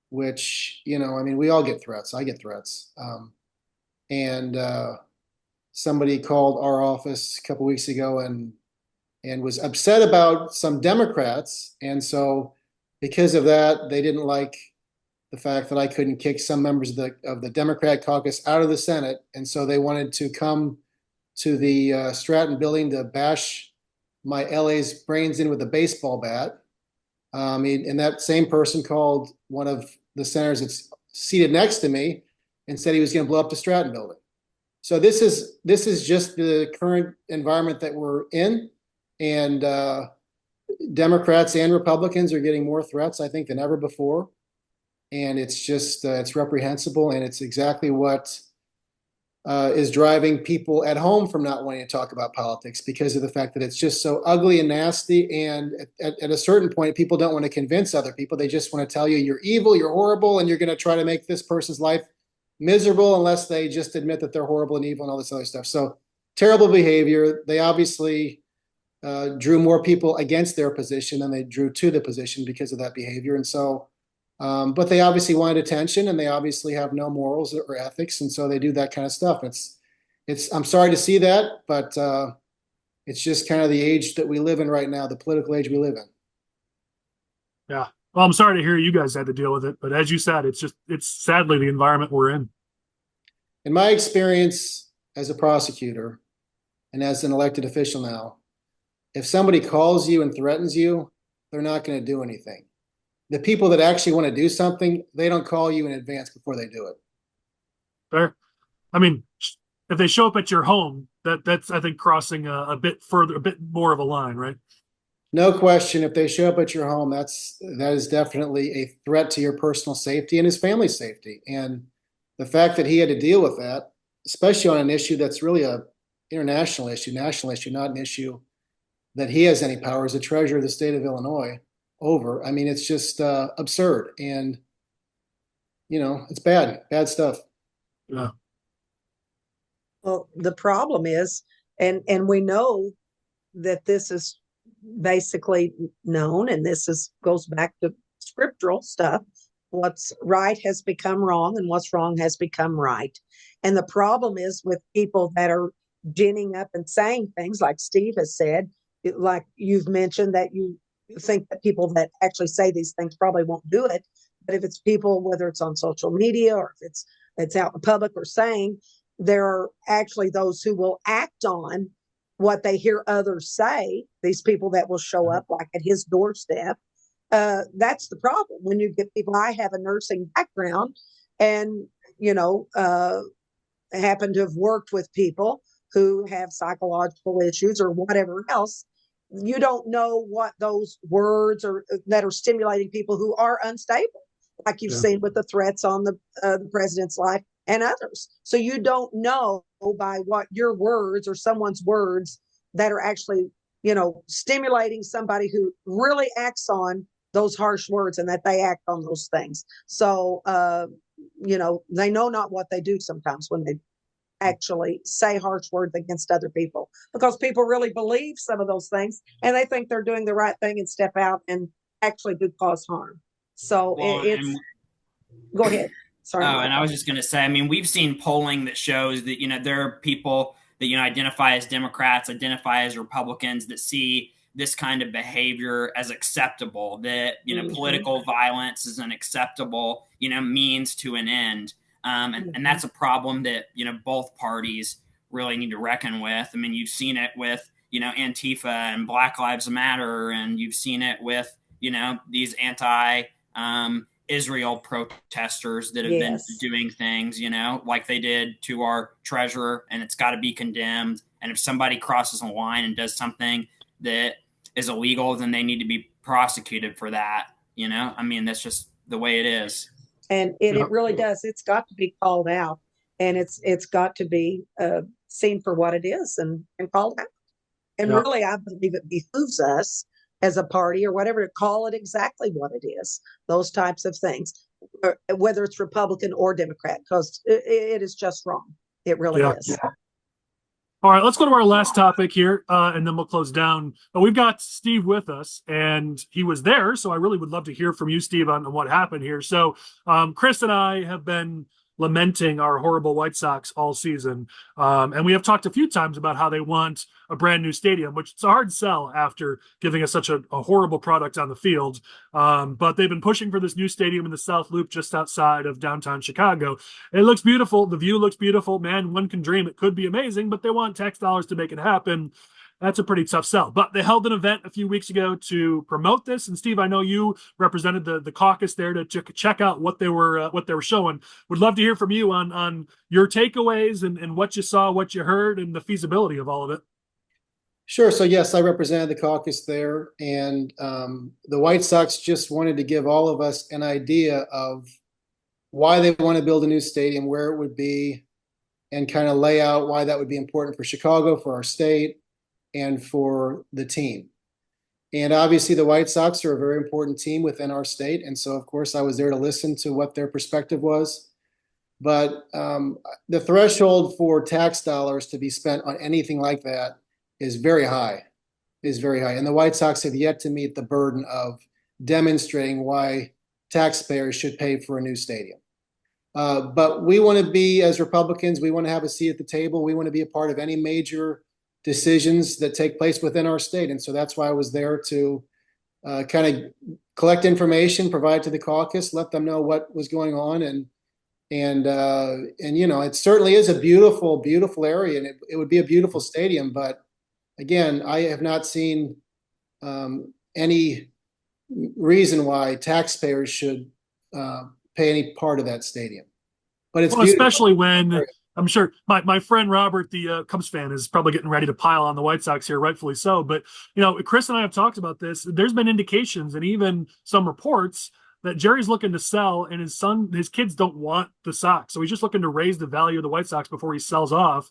which, I mean, we all get threats. I get threats, and somebody called our office a couple weeks ago and was upset about some Democrats. And so because of that, they didn't like the fact that I couldn't kick some members of the Democrat caucus out of the Senate. And so they wanted to come to the Stratton building to bash my LA's brains in with a baseball bat. And that same person called one of the senators that's seated next to me and said he was going to blow up the Stratton building. So this is just the current environment that we're in. And Democrats and Republicans are getting more threats, I think, than ever before. And it's just, it's reprehensible. And it's exactly what is driving people at home from not wanting to talk about politics, because of the fact that it's just so ugly and nasty. And at a certain point, people don't want to convince other people. They just want to tell you you're evil, you're horrible, and you're going to try to make this person's life miserable unless they just admit that they're horrible and evil and all this other stuff. So terrible behavior. They obviously drew more people against their position than they drew to the position because of that behavior. And so, but they obviously wanted attention, and they obviously have no morals or ethics. And so they do that kind of stuff. I'm sorry to see that, but it's just kind of the age that we live in right now, the political age we live in. Yeah. Well, I'm sorry to hear you guys had to deal with it, but as you said, it's sadly the environment we're in. In my experience as a prosecutor and as an elected official now, if somebody calls you and threatens you, they're not going to do anything. The people that actually want to do something, they don't call you in advance before they do it. Fair. I mean, if they show up at your home, that's I think crossing a bit further, a bit more of a line, right? No question. If they show up at your home, that is definitely a threat to your personal safety and his family's safety. And the fact that he had to deal with that, especially on an issue that's really a international issue, national issue, not an issue that he has any power as a treasurer of the state of Illinois over. I mean, it's just absurd. And, it's bad stuff. Yeah. Well, the problem is, and we know that this is basically known, and goes back to scriptural stuff. What's right has become wrong, and what's wrong has become right. And the problem is with people that are ginning up and saying things like Steve has said, like you've mentioned, that you think that people that actually say these things probably won't do it. But if it's people, whether it's on social media or if it's out in public or saying, there are actually those who will act on what they hear others say, these people that will show up like at his doorstep. That's the problem. When you get people, I have a nursing background and, happen to have worked with people who have psychological issues or whatever else. You don't know what those words are that are stimulating people who are unstable, like you've seen with the threats on the president's life and others. So you don't know by what your words or someone's words that are actually, stimulating somebody who really acts on those harsh words and that they act on those things. So, they know not what they do sometimes when actually say harsh words against other people, because people really believe some of those things and they think they're doing the right thing and step out and actually do cause harm. So Well, it's, go ahead. Sorry. Oh, and I was just going to say, I mean, we've seen polling that shows that, there are people that, identify as Democrats, identify as Republicans, that see this kind of behavior as acceptable, that, political violence is an acceptable, means to an end. And that's a problem that, both parties really need to reckon with. I mean, you've seen it with, Antifa and Black Lives Matter, and you've seen it with, these Israel protesters that have been doing things, like they did to our treasurer, and it's got to be condemned. And if somebody crosses a line and does something that is illegal, then they need to be prosecuted for that. I mean, that's just the way it is. And it really does. It's got to be called out, and it's got to be seen for what it is and called out. And really, I believe it behooves us as a party or whatever to call it exactly what it is, those types of things, whether it's Republican or Democrat, because it is just wrong. It really is. All right, let's go to our last topic here, and then we'll close down. We've got Steve with us, and he was there, so I really would love to hear from you, Steve, on what happened here. So Chris and I have been lamenting our horrible White Sox all season. And we have talked a few times about how they want a brand new stadium, which it's a hard sell after giving us such a horrible product on the field. But they've been pushing for this new stadium in the South Loop just outside of downtown Chicago. It looks beautiful. The view looks beautiful. Man, one can dream it could be amazing, but they want tax dollars to make it happen. That's a pretty tough sell. But they held an event a few weeks ago to promote this. And Steve, I know you represented the caucus there to check out what they were showing. Would love to hear from you on your takeaways and what you saw, what you heard, and the feasibility of all of it. Sure. So yes, I represented the caucus there, and the White Sox just wanted to give all of us an idea of why they want to build a new stadium, where it would be, and kind of lay out why that would be important for Chicago, for our state, and for the team. And obviously the White Sox are a very important team within our state. And so, of course, I was there to listen to what their perspective was. But the threshold for tax dollars to be spent on anything like that is very high, And the White Sox have yet to meet the burden of demonstrating why taxpayers should pay for a new stadium. But we want to be, as Republicans, we want to have a seat at the table. We want to be a part of any major decisions that take place within our state. And so that's why I was there to kind of collect information, provide to the caucus, let them know what was going on. And it certainly is a beautiful, beautiful area, and it would be a beautiful stadium. But again, I have not seen any reason why taxpayers should pay any part of that stadium. But it's especially when I'm sure my friend Robert, the Cubs fan, is probably getting ready to pile on the White Sox here, rightfully so. But, Chris and I have talked about this. There's been indications and even some reports that Jerry's looking to sell, and his kids don't want the Sox. So he's just looking to raise the value of the White Sox before he sells off,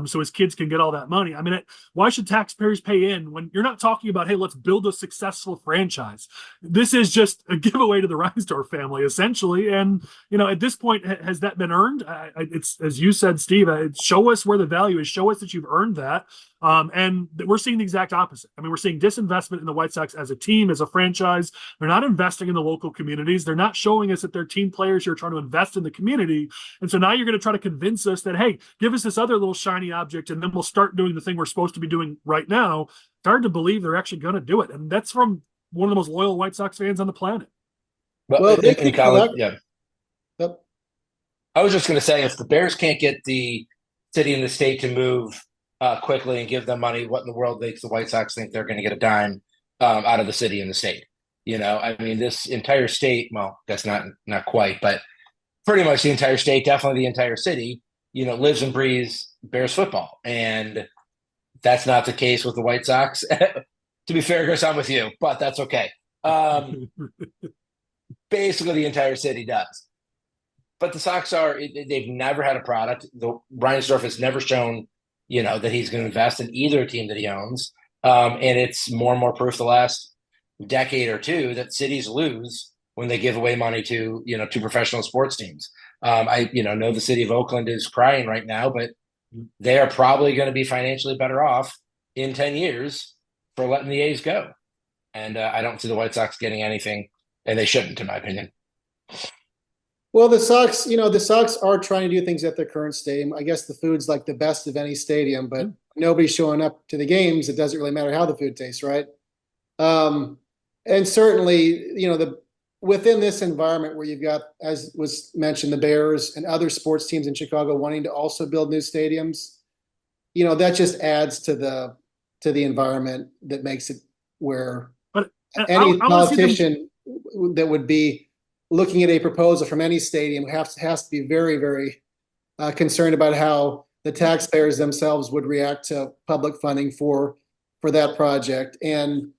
so his kids can get all that money. I mean, why should taxpayers pay in when you're not talking about, hey, let's build a successful franchise? This is just a giveaway to the Reinsdorf family, essentially. And, at this point, has that been earned? It's, as you said, Steve, show us where the value is. Show us that you've earned that. And we're seeing the exact opposite. I mean, we're seeing disinvestment in the White Sox as a team, as a franchise. They're not investing in the local communities. They're not showing us that they're team players who are trying to invest in the community. And so now you're going to try to convince us that, hey, give us this other little shiny object, and then we'll start doing the thing we're supposed to be doing right now. It's hard to believe they're actually going to do it. And that's from one of the most loyal White Sox fans on the planet. Well, Colin, yeah. Yep. I was just going to say, if the Bears can't get the city and the state to move quickly and give them money, what in the world makes the White Sox think they're going to get a dime out of the city and the state? I mean, this entire state, well, that's not quite, but pretty much the entire state, definitely the entire city, lives and breathes Bears football. And that's not the case with the White Sox. To be fair, Chris, I'm with you, but that's okay. Basically, the entire city does. But the Sox they've never had a product. Reinsdorf has never shown that he's going to invest in either team that he owns. And it's more and more proof the last decade or two that cities lose when they give away money to professional sports teams. I know the city of Oakland is crying right now, but they are probably going to be financially better off in 10 years for letting the A's go. And I don't see the White Sox getting anything, and they shouldn't, in my opinion. Well, the Sox are trying to do things at their current stadium. I guess the food's like the best of any stadium, but nobody's showing up to the games. It doesn't really matter how the food tastes, right? And certainly, within this environment where you've got, as was mentioned, the Bears and other sports teams in Chicago wanting to also build new stadiums, that just adds to the environment that makes it where any politician that would be looking at a proposal from any stadium has to be very, very concerned about how the taxpayers themselves would react to public funding for that project. And,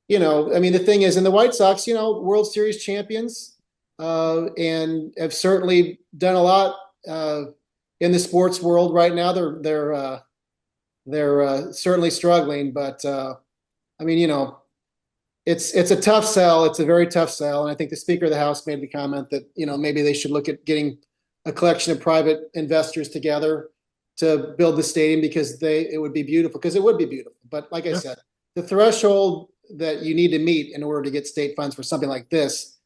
the thing is, in the White Sox, World Series champions, and have certainly done a lot in the sports world right now. They're certainly struggling, but it's a tough sell. It's a very tough sell. And I think the Speaker of the House made the comment that, maybe they should look at getting a collection of private investors together to build the stadium, because it would be beautiful, because it would be beautiful. But like I said, the threshold that you need to meet in order to get state funds for something like this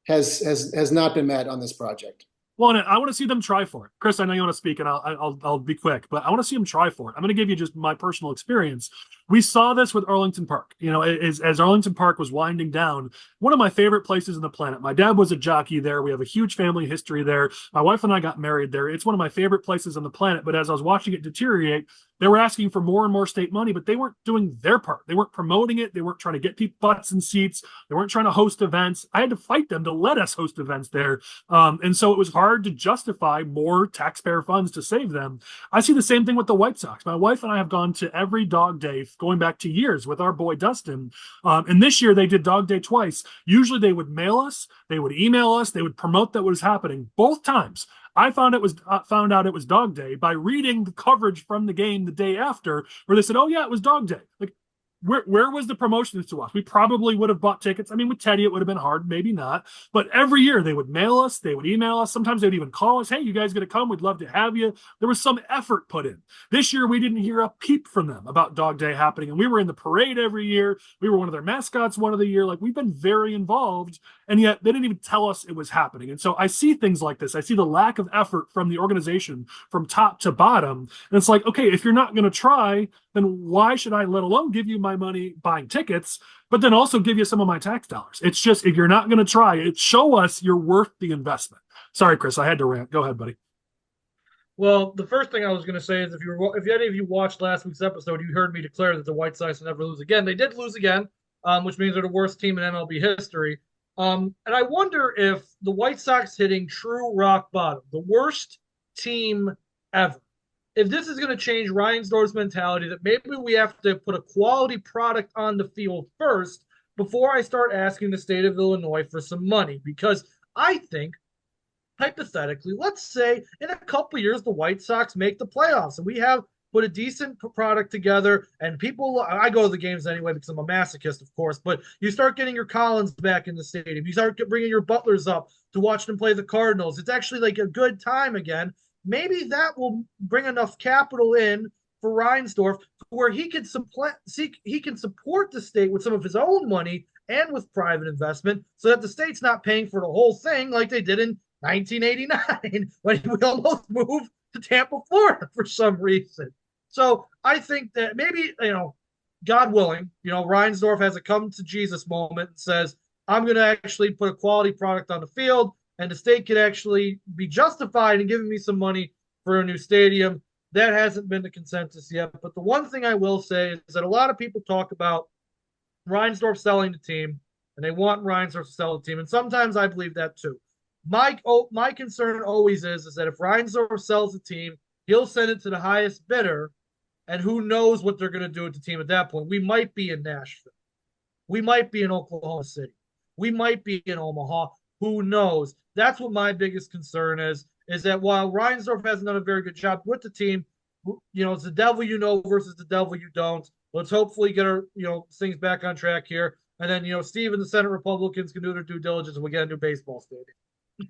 has not been met on this project. Well, and I want to see them try for it. Chris, I know you want to speak, and I'll be quick, but I want to see them try for it. I'm going to give you just my personal experience. We saw this with Arlington Park. As Arlington Park was winding down, one of my favorite places on the planet. My dad was a jockey there. We have a huge family history there. My wife and I got married there. It's one of my favorite places on the planet. But as I was watching it deteriorate, they were asking for more and more state money, but they weren't doing their part. They weren't promoting it. They weren't trying to get people butts and seats. They weren't trying to host events. I had to fight them to let us host events there. And so it was hard to justify more taxpayer funds to save them. I see the same thing with the White Sox. My wife and I have gone to every dog day going back to years with our boy Dustin. And this year they did dog day twice. Usually they would mail us, they would email us, they would promote that what was happening. Both times I found out it was dog day by reading the coverage from the game the day after, where they said, "Oh yeah, it was dog day." Like, where was the promotions to us? We probably would have bought tickets. I mean, with Teddy, it would have been hard, maybe not. But every year they would mail us, they would email us. Sometimes they would even call us, "Hey, you guys going to come? We'd love to have you." There was some effort put in. This year, we didn't hear a peep from them about Dog Day happening. And we were in the parade every year. We were one of their mascots one of the year. Like, we've been very involved. And yet they didn't even tell us it was happening. And so I see things like this. I see the lack of effort from the organization from top to bottom. And it's like, okay, if you're not going to try, then why should I let alone give you my money buying tickets, but then also give you some of my tax dollars? It's just, if you're not going to try, show us you're worth the investment. Sorry, Chris, I had to rant. Go ahead, buddy. Well, the first thing I was going to say is if any of you watched last week's episode, you heard me declare that the White Sox will never lose again. They did lose again, which means they're the worst team in MLB history. And I wonder if the White Sox hitting true rock bottom, the worst team ever, if this is going to change Reinsdorf's mentality that maybe we have to put a quality product on the field first before I start asking the state of Illinois for some money. Because I think, hypothetically, let's say in a couple of years the White Sox make the playoffs and we have put a decent product together, and people, I go to the games anyway because I'm a masochist, of course, but you start getting your Collins back in the stadium. You start bringing your Butlers up to watch them play the Cardinals. It's actually like a good time again. Maybe that will bring enough capital in for Reinsdorf where he can support the state with some of his own money and with private investment, so that the state's not paying for the whole thing like they did in 1989 when we almost moved to Tampa, Florida for some reason. So I think that maybe, God willing, Reinsdorf has a come to Jesus moment and says, I'm going to actually put a quality product on the field, and the state can actually be justified in giving me some money for a new stadium. That hasn't been the consensus yet. But the one thing I will say is that a lot of people talk about Reinsdorf selling the team, and they want Reinsdorf to sell the team. And sometimes I believe that too. My concern always is that if Reinsdorf sells the team, he'll send it to the highest bidder, and who knows what they're going to do with the team at that point. We might be in Nashville. We might be in Oklahoma City. We might be in Omaha. Who knows? That's what my biggest concern is that while Reinsdorf hasn't done a very good job with the team, it's the devil you know versus the devil you don't. Let's hopefully get our things back on track here. And then, Steve and the Senate Republicans can do their due diligence and we get a new baseball stadium.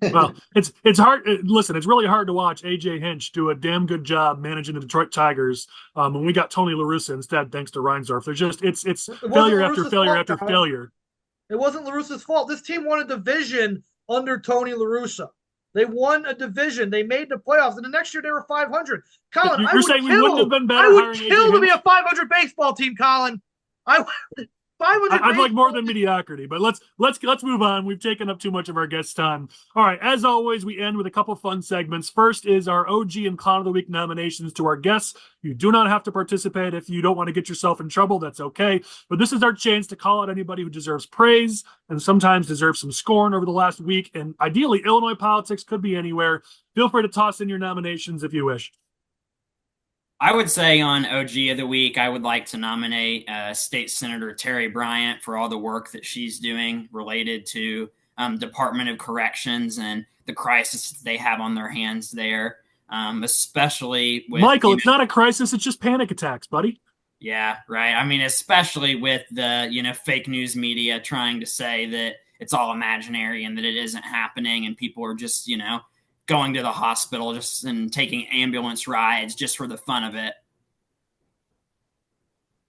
Well, it's hard. Listen, it's really hard to watch AJ Hinch do a damn good job managing the Detroit Tigers. When we got Tony La Russa instead, thanks to Reinsdorf. They're just it's It wasn't failure after LaRussa's failure fault, after Kyle. failure. It wasn't LaRussa's fault. This team won a division under Tony La Russa. They won a division. They made the playoffs, and the next year they were 500. Colin, You're saying we wouldn't have been better I would hiring kill AJ to be Hinch? a 500 baseball team, Colin. I 500. I'd like more baseball than team. mediocrity, but let's move on. We've taken up too much of our guest time. All right, as always, we end with a couple fun segments. First is our OG and Clown of the Week nominations to our guests. You do not have to participate if you don't want to get yourself in trouble. That's okay. But this is our chance to call out anybody who deserves praise and sometimes deserves some scorn over the last week. And ideally, Illinois politics could be anywhere. Feel free to toss in your nominations if you wish. I would say on OG of the Week, I would like to nominate State Senator Terry Bryant for all the work that she's doing related to Department of Corrections and the crisis they have on their hands there, especially with Michael. It's not a crisis; it's just panic attacks, buddy. Yeah, right. I mean, especially with the fake news media trying to say that it's all imaginary and that it isn't happening, and people are just going to the hospital just and taking ambulance rides just for the fun of it.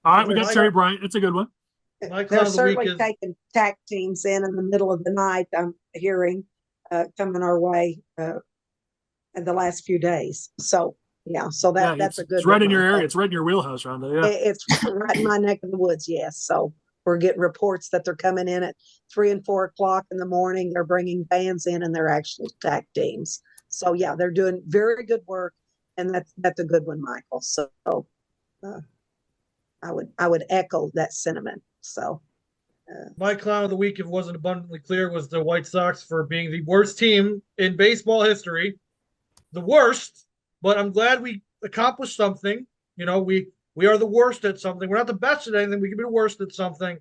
All right, we got Terry Bryant. It's a good one. My clown They're of the week certainly is taking TAC teams in the middle of the night. I'm hearing coming our way in the last few days. So yeah, so that's a good. It's right one, in your Michael. area. It's right in your wheelhouse, Rhonda. Yeah. It's right in my neck of the woods. Yes. So we're getting reports that they're coming in at 3 and 4 o'clock in the morning. They're bringing bands in, and they're actual TAC teams. So yeah, they're doing very good work, and that's a good one, Michael. So I would echo that sentiment. So my clown of the week, if it wasn't abundantly clear, was the White Sox for being the worst team in baseball history. The worst, but I'm glad we accomplished something. We are the worst at something. We're not the best at anything. We can be the worst at something.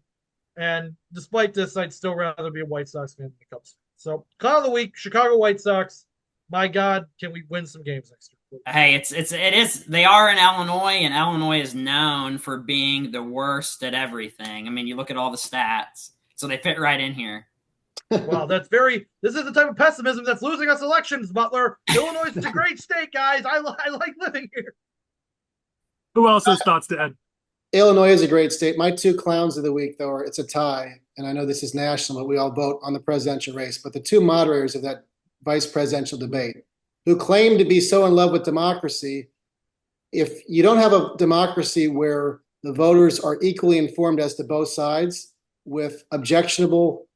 And despite this, I'd still rather be a White Sox fan than a Cubs fan. So, clown of the week, Chicago White Sox. My God, can we win some games next year? Hey, it is. They are in Illinois, and Illinois is known for being the worst at everything. I mean, you look at all the stats, so they fit right in here. Wow, this is the type of pessimism that's losing us elections, Butler. Illinois is a great state, guys. I like living here. Who else has thoughts to add? Illinois is a great state. My two clowns of the week, though, it's a tie, and I know this is national, but we all vote on the presidential race. But the two moderators of that vice presidential debate, who claim to be so in love with democracy, if you don't have a democracy where the voters are equally informed as to both sides with objectionable,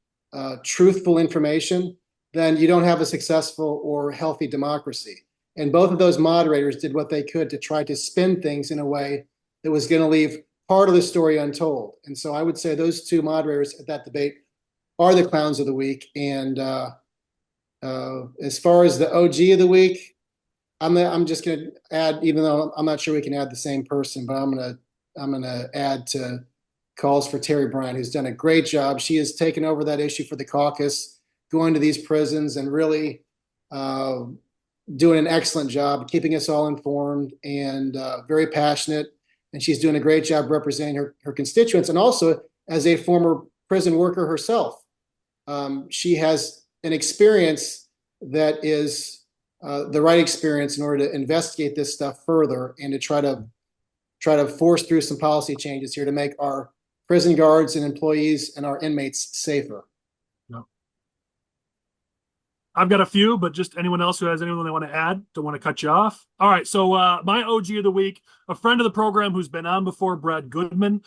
truthful information, then you don't have a successful or healthy democracy. And both of those moderators did what they could to try to spin things in a way that was going to leave part of the story untold. And so I would say those two moderators at that debate are the clowns of the week. And as far as the OG of the week, I'm just going to add, even though I'm not sure we can add the same person, but I'm going to add to calls for Terry Bryant, who's done a great job. She has taken over that issue for the caucus, going to these prisons and really doing an excellent job, keeping us all informed and very passionate. And she's doing a great job representing her constituents. And also, as a former prison worker herself, she has an experience that is the right experience in order to investigate this stuff further and to try to force through some policy changes here to make our prison guards and employees and our inmates safer. I've got a few, but just anyone else who has anyone they want to add, don't want to cut you off. All right, so my OG of the week, a friend of the program who's been on before, Brad Goodman.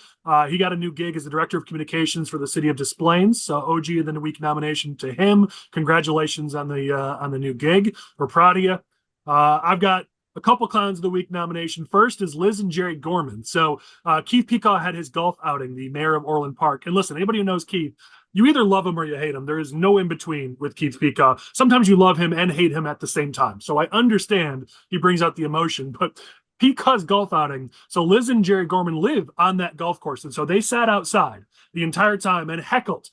He got a new gig as the director of communications for the city of Des Plaines. So OG of the week nomination to him. Congratulations on the new gig. We're proud of you. I've got a couple clowns of the week nomination. First is Liz and Jerry Gorman. So Keith Peacock had his golf outing, the mayor of Orland Park. And listen, anybody who knows Keith, you either love him or you hate him. There is no in between with Keith Peacock. Sometimes you love him and hate him at the same time. So I understand he brings out the emotion, but Peacock's golf outing. So Liz and Jerry Gorman live on that golf course. And so they sat outside the entire time and heckled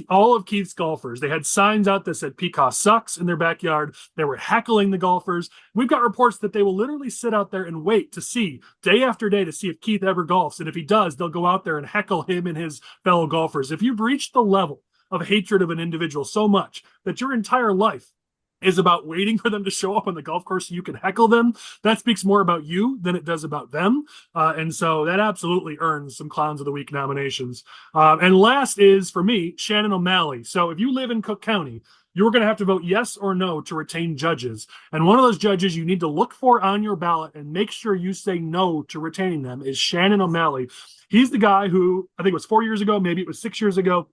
all of Keith's golfers. They had signs out that said Peacock sucks in their backyard. They were heckling the golfers. We've got reports that they will literally sit out there and wait to see day after day to see if Keith ever golfs. And if he does, they'll go out there and heckle him and his fellow golfers. If you've reached the level of hatred of an individual so much that your entire life is about waiting for them to show up on the golf course so you can heckle them, that speaks more about you than it does about them. And so that absolutely earns some Clowns of the Week nominations. And last is, for me, Shannon O'Malley. So if you live in Cook County, you're going to have to vote yes or no to retain judges. And one of those judges you need to look for on your ballot and make sure you say no to retaining them is Shannon O'Malley. He's the guy who, I think it was 4 years ago, maybe it was 6 years ago,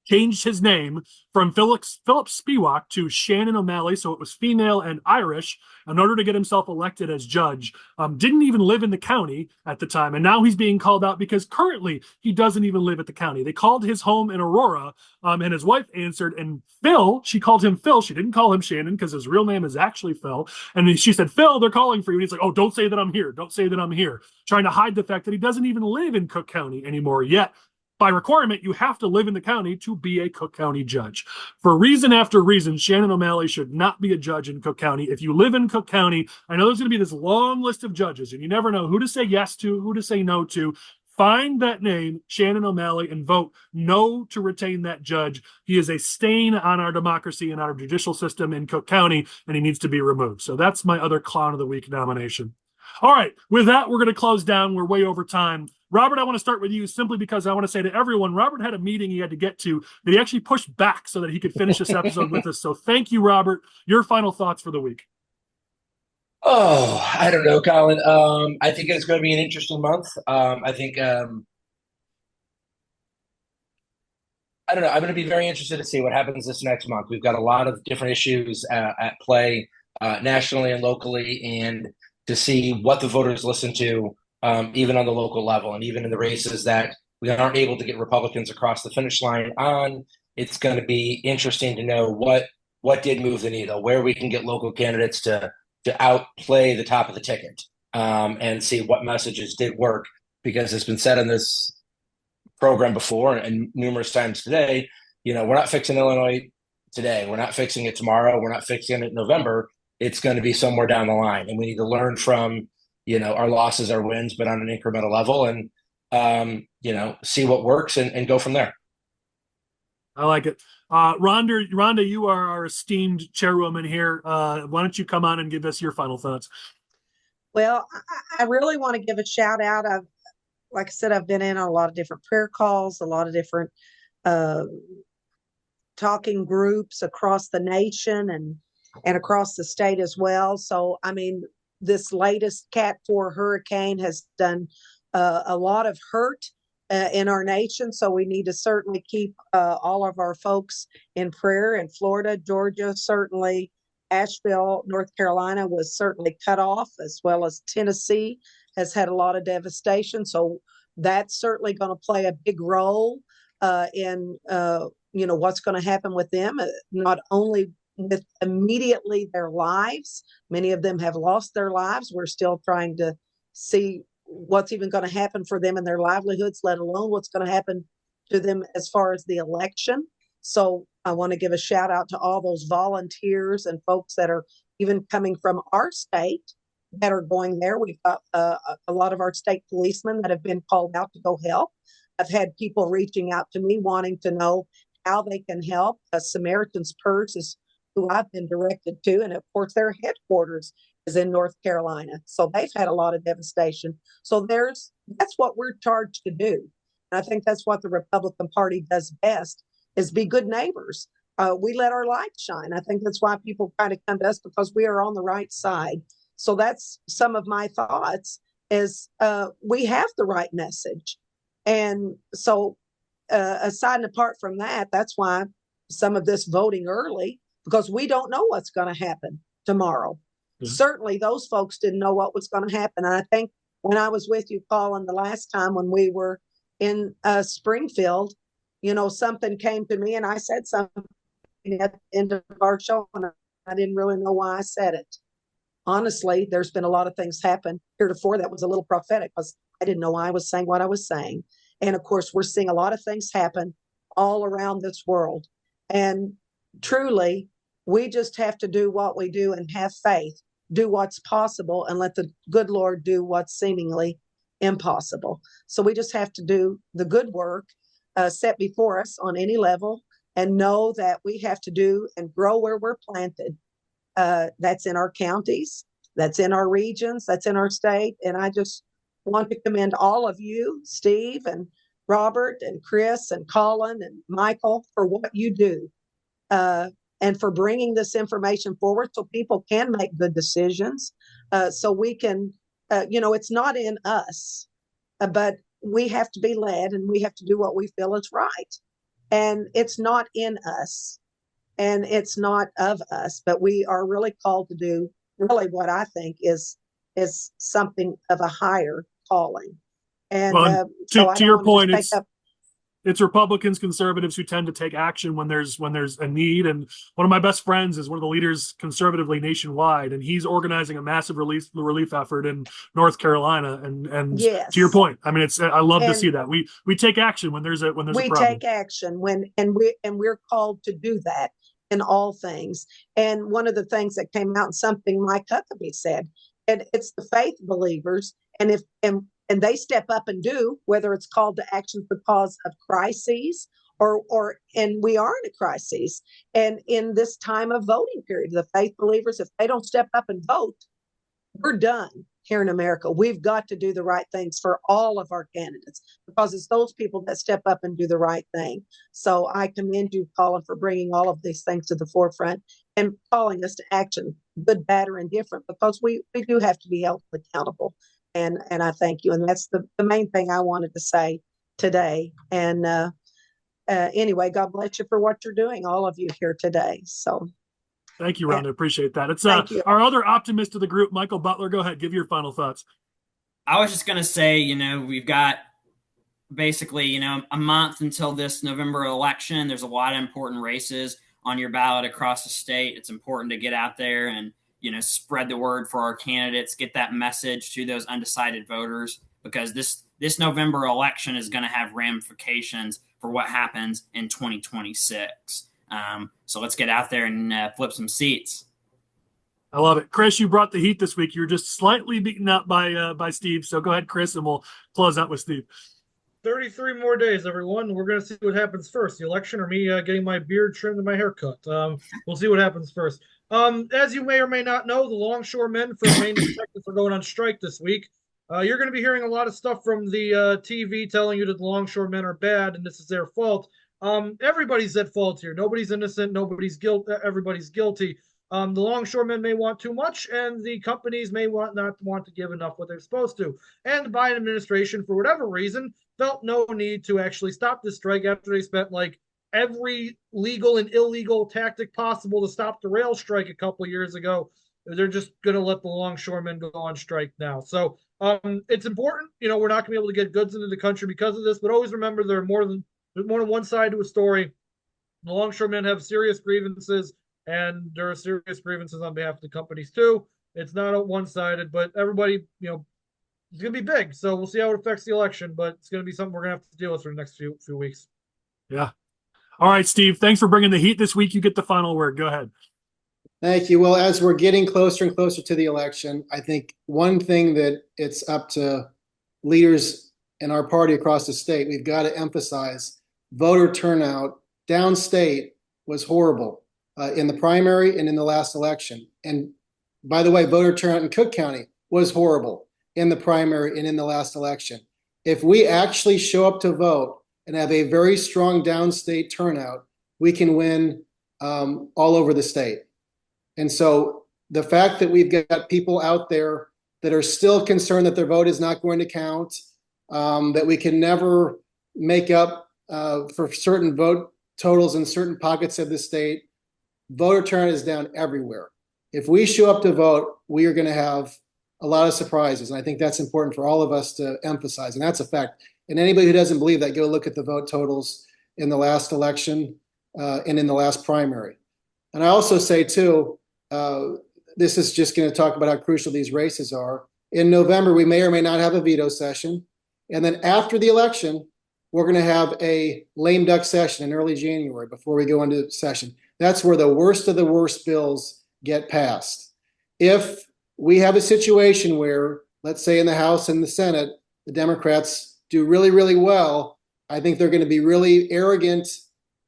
changed his name from Philip Spiewak to Shannon O'Malley, so it was female and Irish, in order to get himself elected as judge. Didn't even live in the county at the time, and now he's being called out because currently he doesn't even live at the county. They called his home in Aurora, and his wife answered, and Phil, she called him Phil. She didn't call him Shannon because his real name is actually Phil. And she said, Phil, they're calling for you. And he's like, oh, don't say that I'm here. Don't say that I'm here. Trying to hide the fact that he doesn't even live in Cook County anymore yet. By requirement, you have to live in the county to be a Cook County judge. For reason after reason, Shannon O'Malley should not be a judge in Cook County. If you live in Cook County, I know there's going to be this long list of judges, and you never know who to say yes to, who to say no to. Find that name, Shannon O'Malley, and vote no to retain that judge. He is a stain on our democracy and our judicial system in Cook County, and he needs to be removed. So that's my other Clown of the Week nomination. All right, with that, we're going to close down. We're way over time. Robert, I want to start with you simply because I want to say to everyone, Robert had a meeting he had to get to that he actually pushed back so that he could finish this episode with us. So thank you, Robert. Your final thoughts for the week. Oh, I don't know, Colin. I think it's going to be an interesting month. I think I don't know. I'm going to be very interested to see what happens this next month. We've got a lot of different issues at play nationally and locally, and to see what the voters listen to, even on the local level, and even in the races that we aren't able to get Republicans across the finish line on. It's going to be interesting to know what did move the needle, where we can get local candidates to outplay the top of the ticket, and see what messages did work. Because it's been said in this program before and numerous times today, we're not fixing Illinois today. We're not fixing it tomorrow. We're not fixing it in November. It's going to be somewhere down the line, and we need to learn from our losses, our wins, but on an incremental level, and see what works and go from there. I like it. Rhonda, you are our esteemed chairwoman here. Why don't you come on and give us your final thoughts? Well, I really want to give a shout out. Like I said, I've been in on a lot of different prayer calls, a lot of different talking groups across the nation and across the state as well. So, I mean, this latest Cat 4 hurricane has done a lot of hurt in our nation. So we need to certainly keep all of our folks in prayer. In Florida, Georgia, certainly Asheville, North Carolina was certainly cut off, as well as Tennessee has had a lot of devastation. So that's certainly going to play a big role in what's going to happen with them, not only with immediately their lives. Many of them have lost their lives. We're still trying to see what's even going to happen for them and their livelihoods, let alone what's going to happen to them as far as the election. So I want to give a shout out to all those volunteers and folks that are even coming from our state that are going there. We've got a lot of our state policemen that have been called out to go help. I've had people reaching out to me wanting to know how they can help. Samaritan's Purse is who I've been directed to. And of course, their headquarters is in North Carolina. So they've had a lot of devastation. So that's what we're charged to do. And I think that's what the Republican Party does best, is be good neighbors. We let our light shine. I think that's why people kind of come to us, because we are on the right side. So that's some of my thoughts, is we have the right message. And so aside and apart from that, that's why some of this voting early, because we don't know what's going to happen tomorrow. Mm-hmm. Certainly those folks didn't know what was going to happen. And I think when I was with you, Colin, the last time when we were in Springfield, something came to me and I said something at the end of our show and I didn't really know why I said it. Honestly, there's been a lot of things happen heretofore that was a little prophetic, because I didn't know why I was saying what I was saying. And of course, we're seeing a lot of things happen all around this world. And truly, we just have to do what we do and have faith, do what's possible, and let the good Lord do what's seemingly impossible. So we just have to do the good work set before us on any level, and know that we have to do and grow where we're planted. That's in our counties, that's in our regions, that's in our state. And I just want to commend all of you, Steve and Robert and Chris and Colin and Michael, for what you do, and for bringing this information forward so people can make good decisions. So we can, it's not in us, but we have to be led and we have to do what we feel is right. And it's not in us and it's not of us, but we are really called to do really what I think is something of a higher calling. And Well, so to your point, it's it's Republicans, conservatives who tend to take action when there's a need. And one of my best friends is one of the leaders conservatively nationwide, and he's organizing a massive relief effort in North Carolina. And yes. To your point, I mean, I love to And see that we take action when there's a problem. We take action we're called to do that in all things. And one of the things that came out, something Mike Huckabee said, and it's the faith believers, and if and they step up and do, whether it's called to action because of crises and we are in a crisis. And in this time of voting period, the faith believers, if they don't step up and vote, we're done here in America. We've got to do the right things for all of our candidates because it's those people that step up and do the right thing. So I commend you, Colin, for bringing all of these things to the forefront and calling us to action, good, bad, or indifferent, because we do have to be held accountable. And I thank you. And that's the main thing I wanted to say today. And anyway, God bless you for what you're doing, all of you here today. So thank you, Rhonda. Appreciate that. It's our other optimist of the group, Michael Butler. Go ahead, give your final thoughts. I was just going to say, we've got basically, a month until this November election. There's a lot of important races on your ballot across the state. It's important to get out there and spread the word for our candidates, get that message to those undecided voters, because this November election is going to have ramifications for what happens in 2026. So let's get out there and flip some seats. I love it. Chris, you brought the heat this week. You're just slightly beaten up by Steve. So go ahead, Chris, and we'll close out with Steve. 33 more days, everyone. We're going to see what happens first, the election or me getting my beard trimmed and my hair cut. We'll see what happens first. As you may or may not know, the longshoremen from Maine and Texas are going on strike this week. You're going to be hearing a lot of stuff from the TV telling you that the longshoremen are bad and this is their fault. Everybody's at fault here. Nobody's innocent. Nobody's guilty. Everybody's guilty. The longshoremen may want too much, and the companies may not want to give enough what they're supposed to. And the Biden administration, for whatever reason, felt no need to actually stop this strike after they spent every legal and illegal tactic possible to stop the rail strike a couple of years ago. They're just going to let the longshoremen go on strike now. So it's important. We're not going to be able to get goods into the country because of this, but always remember there's more than one side to a story. The longshoremen have serious grievances, and there are serious grievances on behalf of the companies too. It's not one-sided, but everybody, it's going to be big. So we'll see how it affects the election, but it's going to be something we're going to have to deal with for the next few weeks. Yeah. All right, Steve, thanks for bringing the heat this week. You get the final word. Go ahead. Thank you. Well, as we're getting closer and closer to the election, I think one thing that it's up to leaders in our party across the state, we've got to emphasize voter turnout downstate was horrible in the primary and in the last election. And by the way, voter turnout in Cook County was horrible in the primary and in the last election. If we actually show up to vote and have a very strong downstate turnout, we can win all over the state. And so the fact that we've got people out there that are still concerned that their vote is not going to count, that we can never make up for certain vote totals in certain pockets of the state, voter turnout is down everywhere. If we show up to vote, we are going to have a lot of surprises. And I think that's important for all of us to emphasize. And that's a fact. And anybody who doesn't believe that, go look at the vote totals in the last election and in the last primary. And I also say, too, this is just going to talk about how crucial these races are. In November, we may or may not have a veto session. And then after the election, we're going to have a lame duck session in early January before we go into session. That's where the worst of the worst bills get passed. If we have a situation where, let's say in the House and the Senate, the Democrats do really, really well, I think they're going to be really arrogant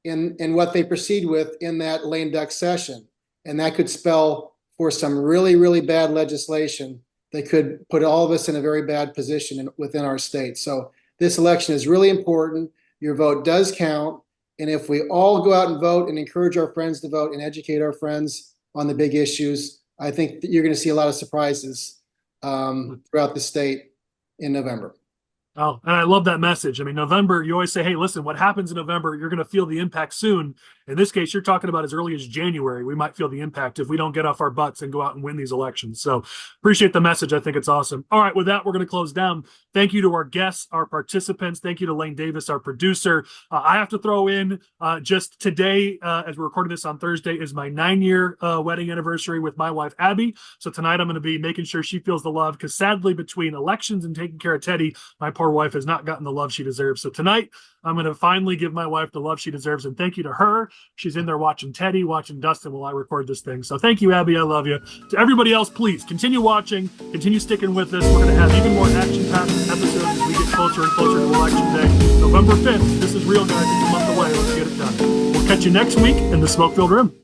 in what they proceed with in that lame duck session. And that could spell for some really, really bad legislation that could put all of us in a very bad position within our state. So this election is really important. Your vote does count. And if we all go out and vote and encourage our friends to vote and educate our friends on the big issues, I think that you're going to see a lot of surprises throughout the state in November. Oh, and I love that message. I mean, November, you always say, hey, listen, what happens in November, you're going to feel the impact soon. In this case, you're talking about as early as January. We might feel the impact if we don't get off our butts and go out and win these elections. So appreciate the message. I think it's awesome. All right, with that, we're going to close down. Thank you to our guests, our participants. Thank you to Lane Davis, our producer. I have to throw in just today, as we're recording this on Thursday, is my 9-year wedding anniversary with my wife, Abby. So tonight I'm going to be making sure she feels the love because sadly, between elections and taking care of Teddy, my poor wife has not gotten the love she deserves. So tonight, I'm going to finally give my wife the love she deserves. And thank you to her. She's in there watching Teddy, watching Dustin while I record this thing. So thank you, Abby. I love you. To everybody else, please continue watching, continue sticking with us. We're going to have even more action-packed episodes as we get closer and closer to Election Day. November 5th. This is real, guys. It's a month away. Let's get it done. We'll catch you next week in the Smoke-Filled Room.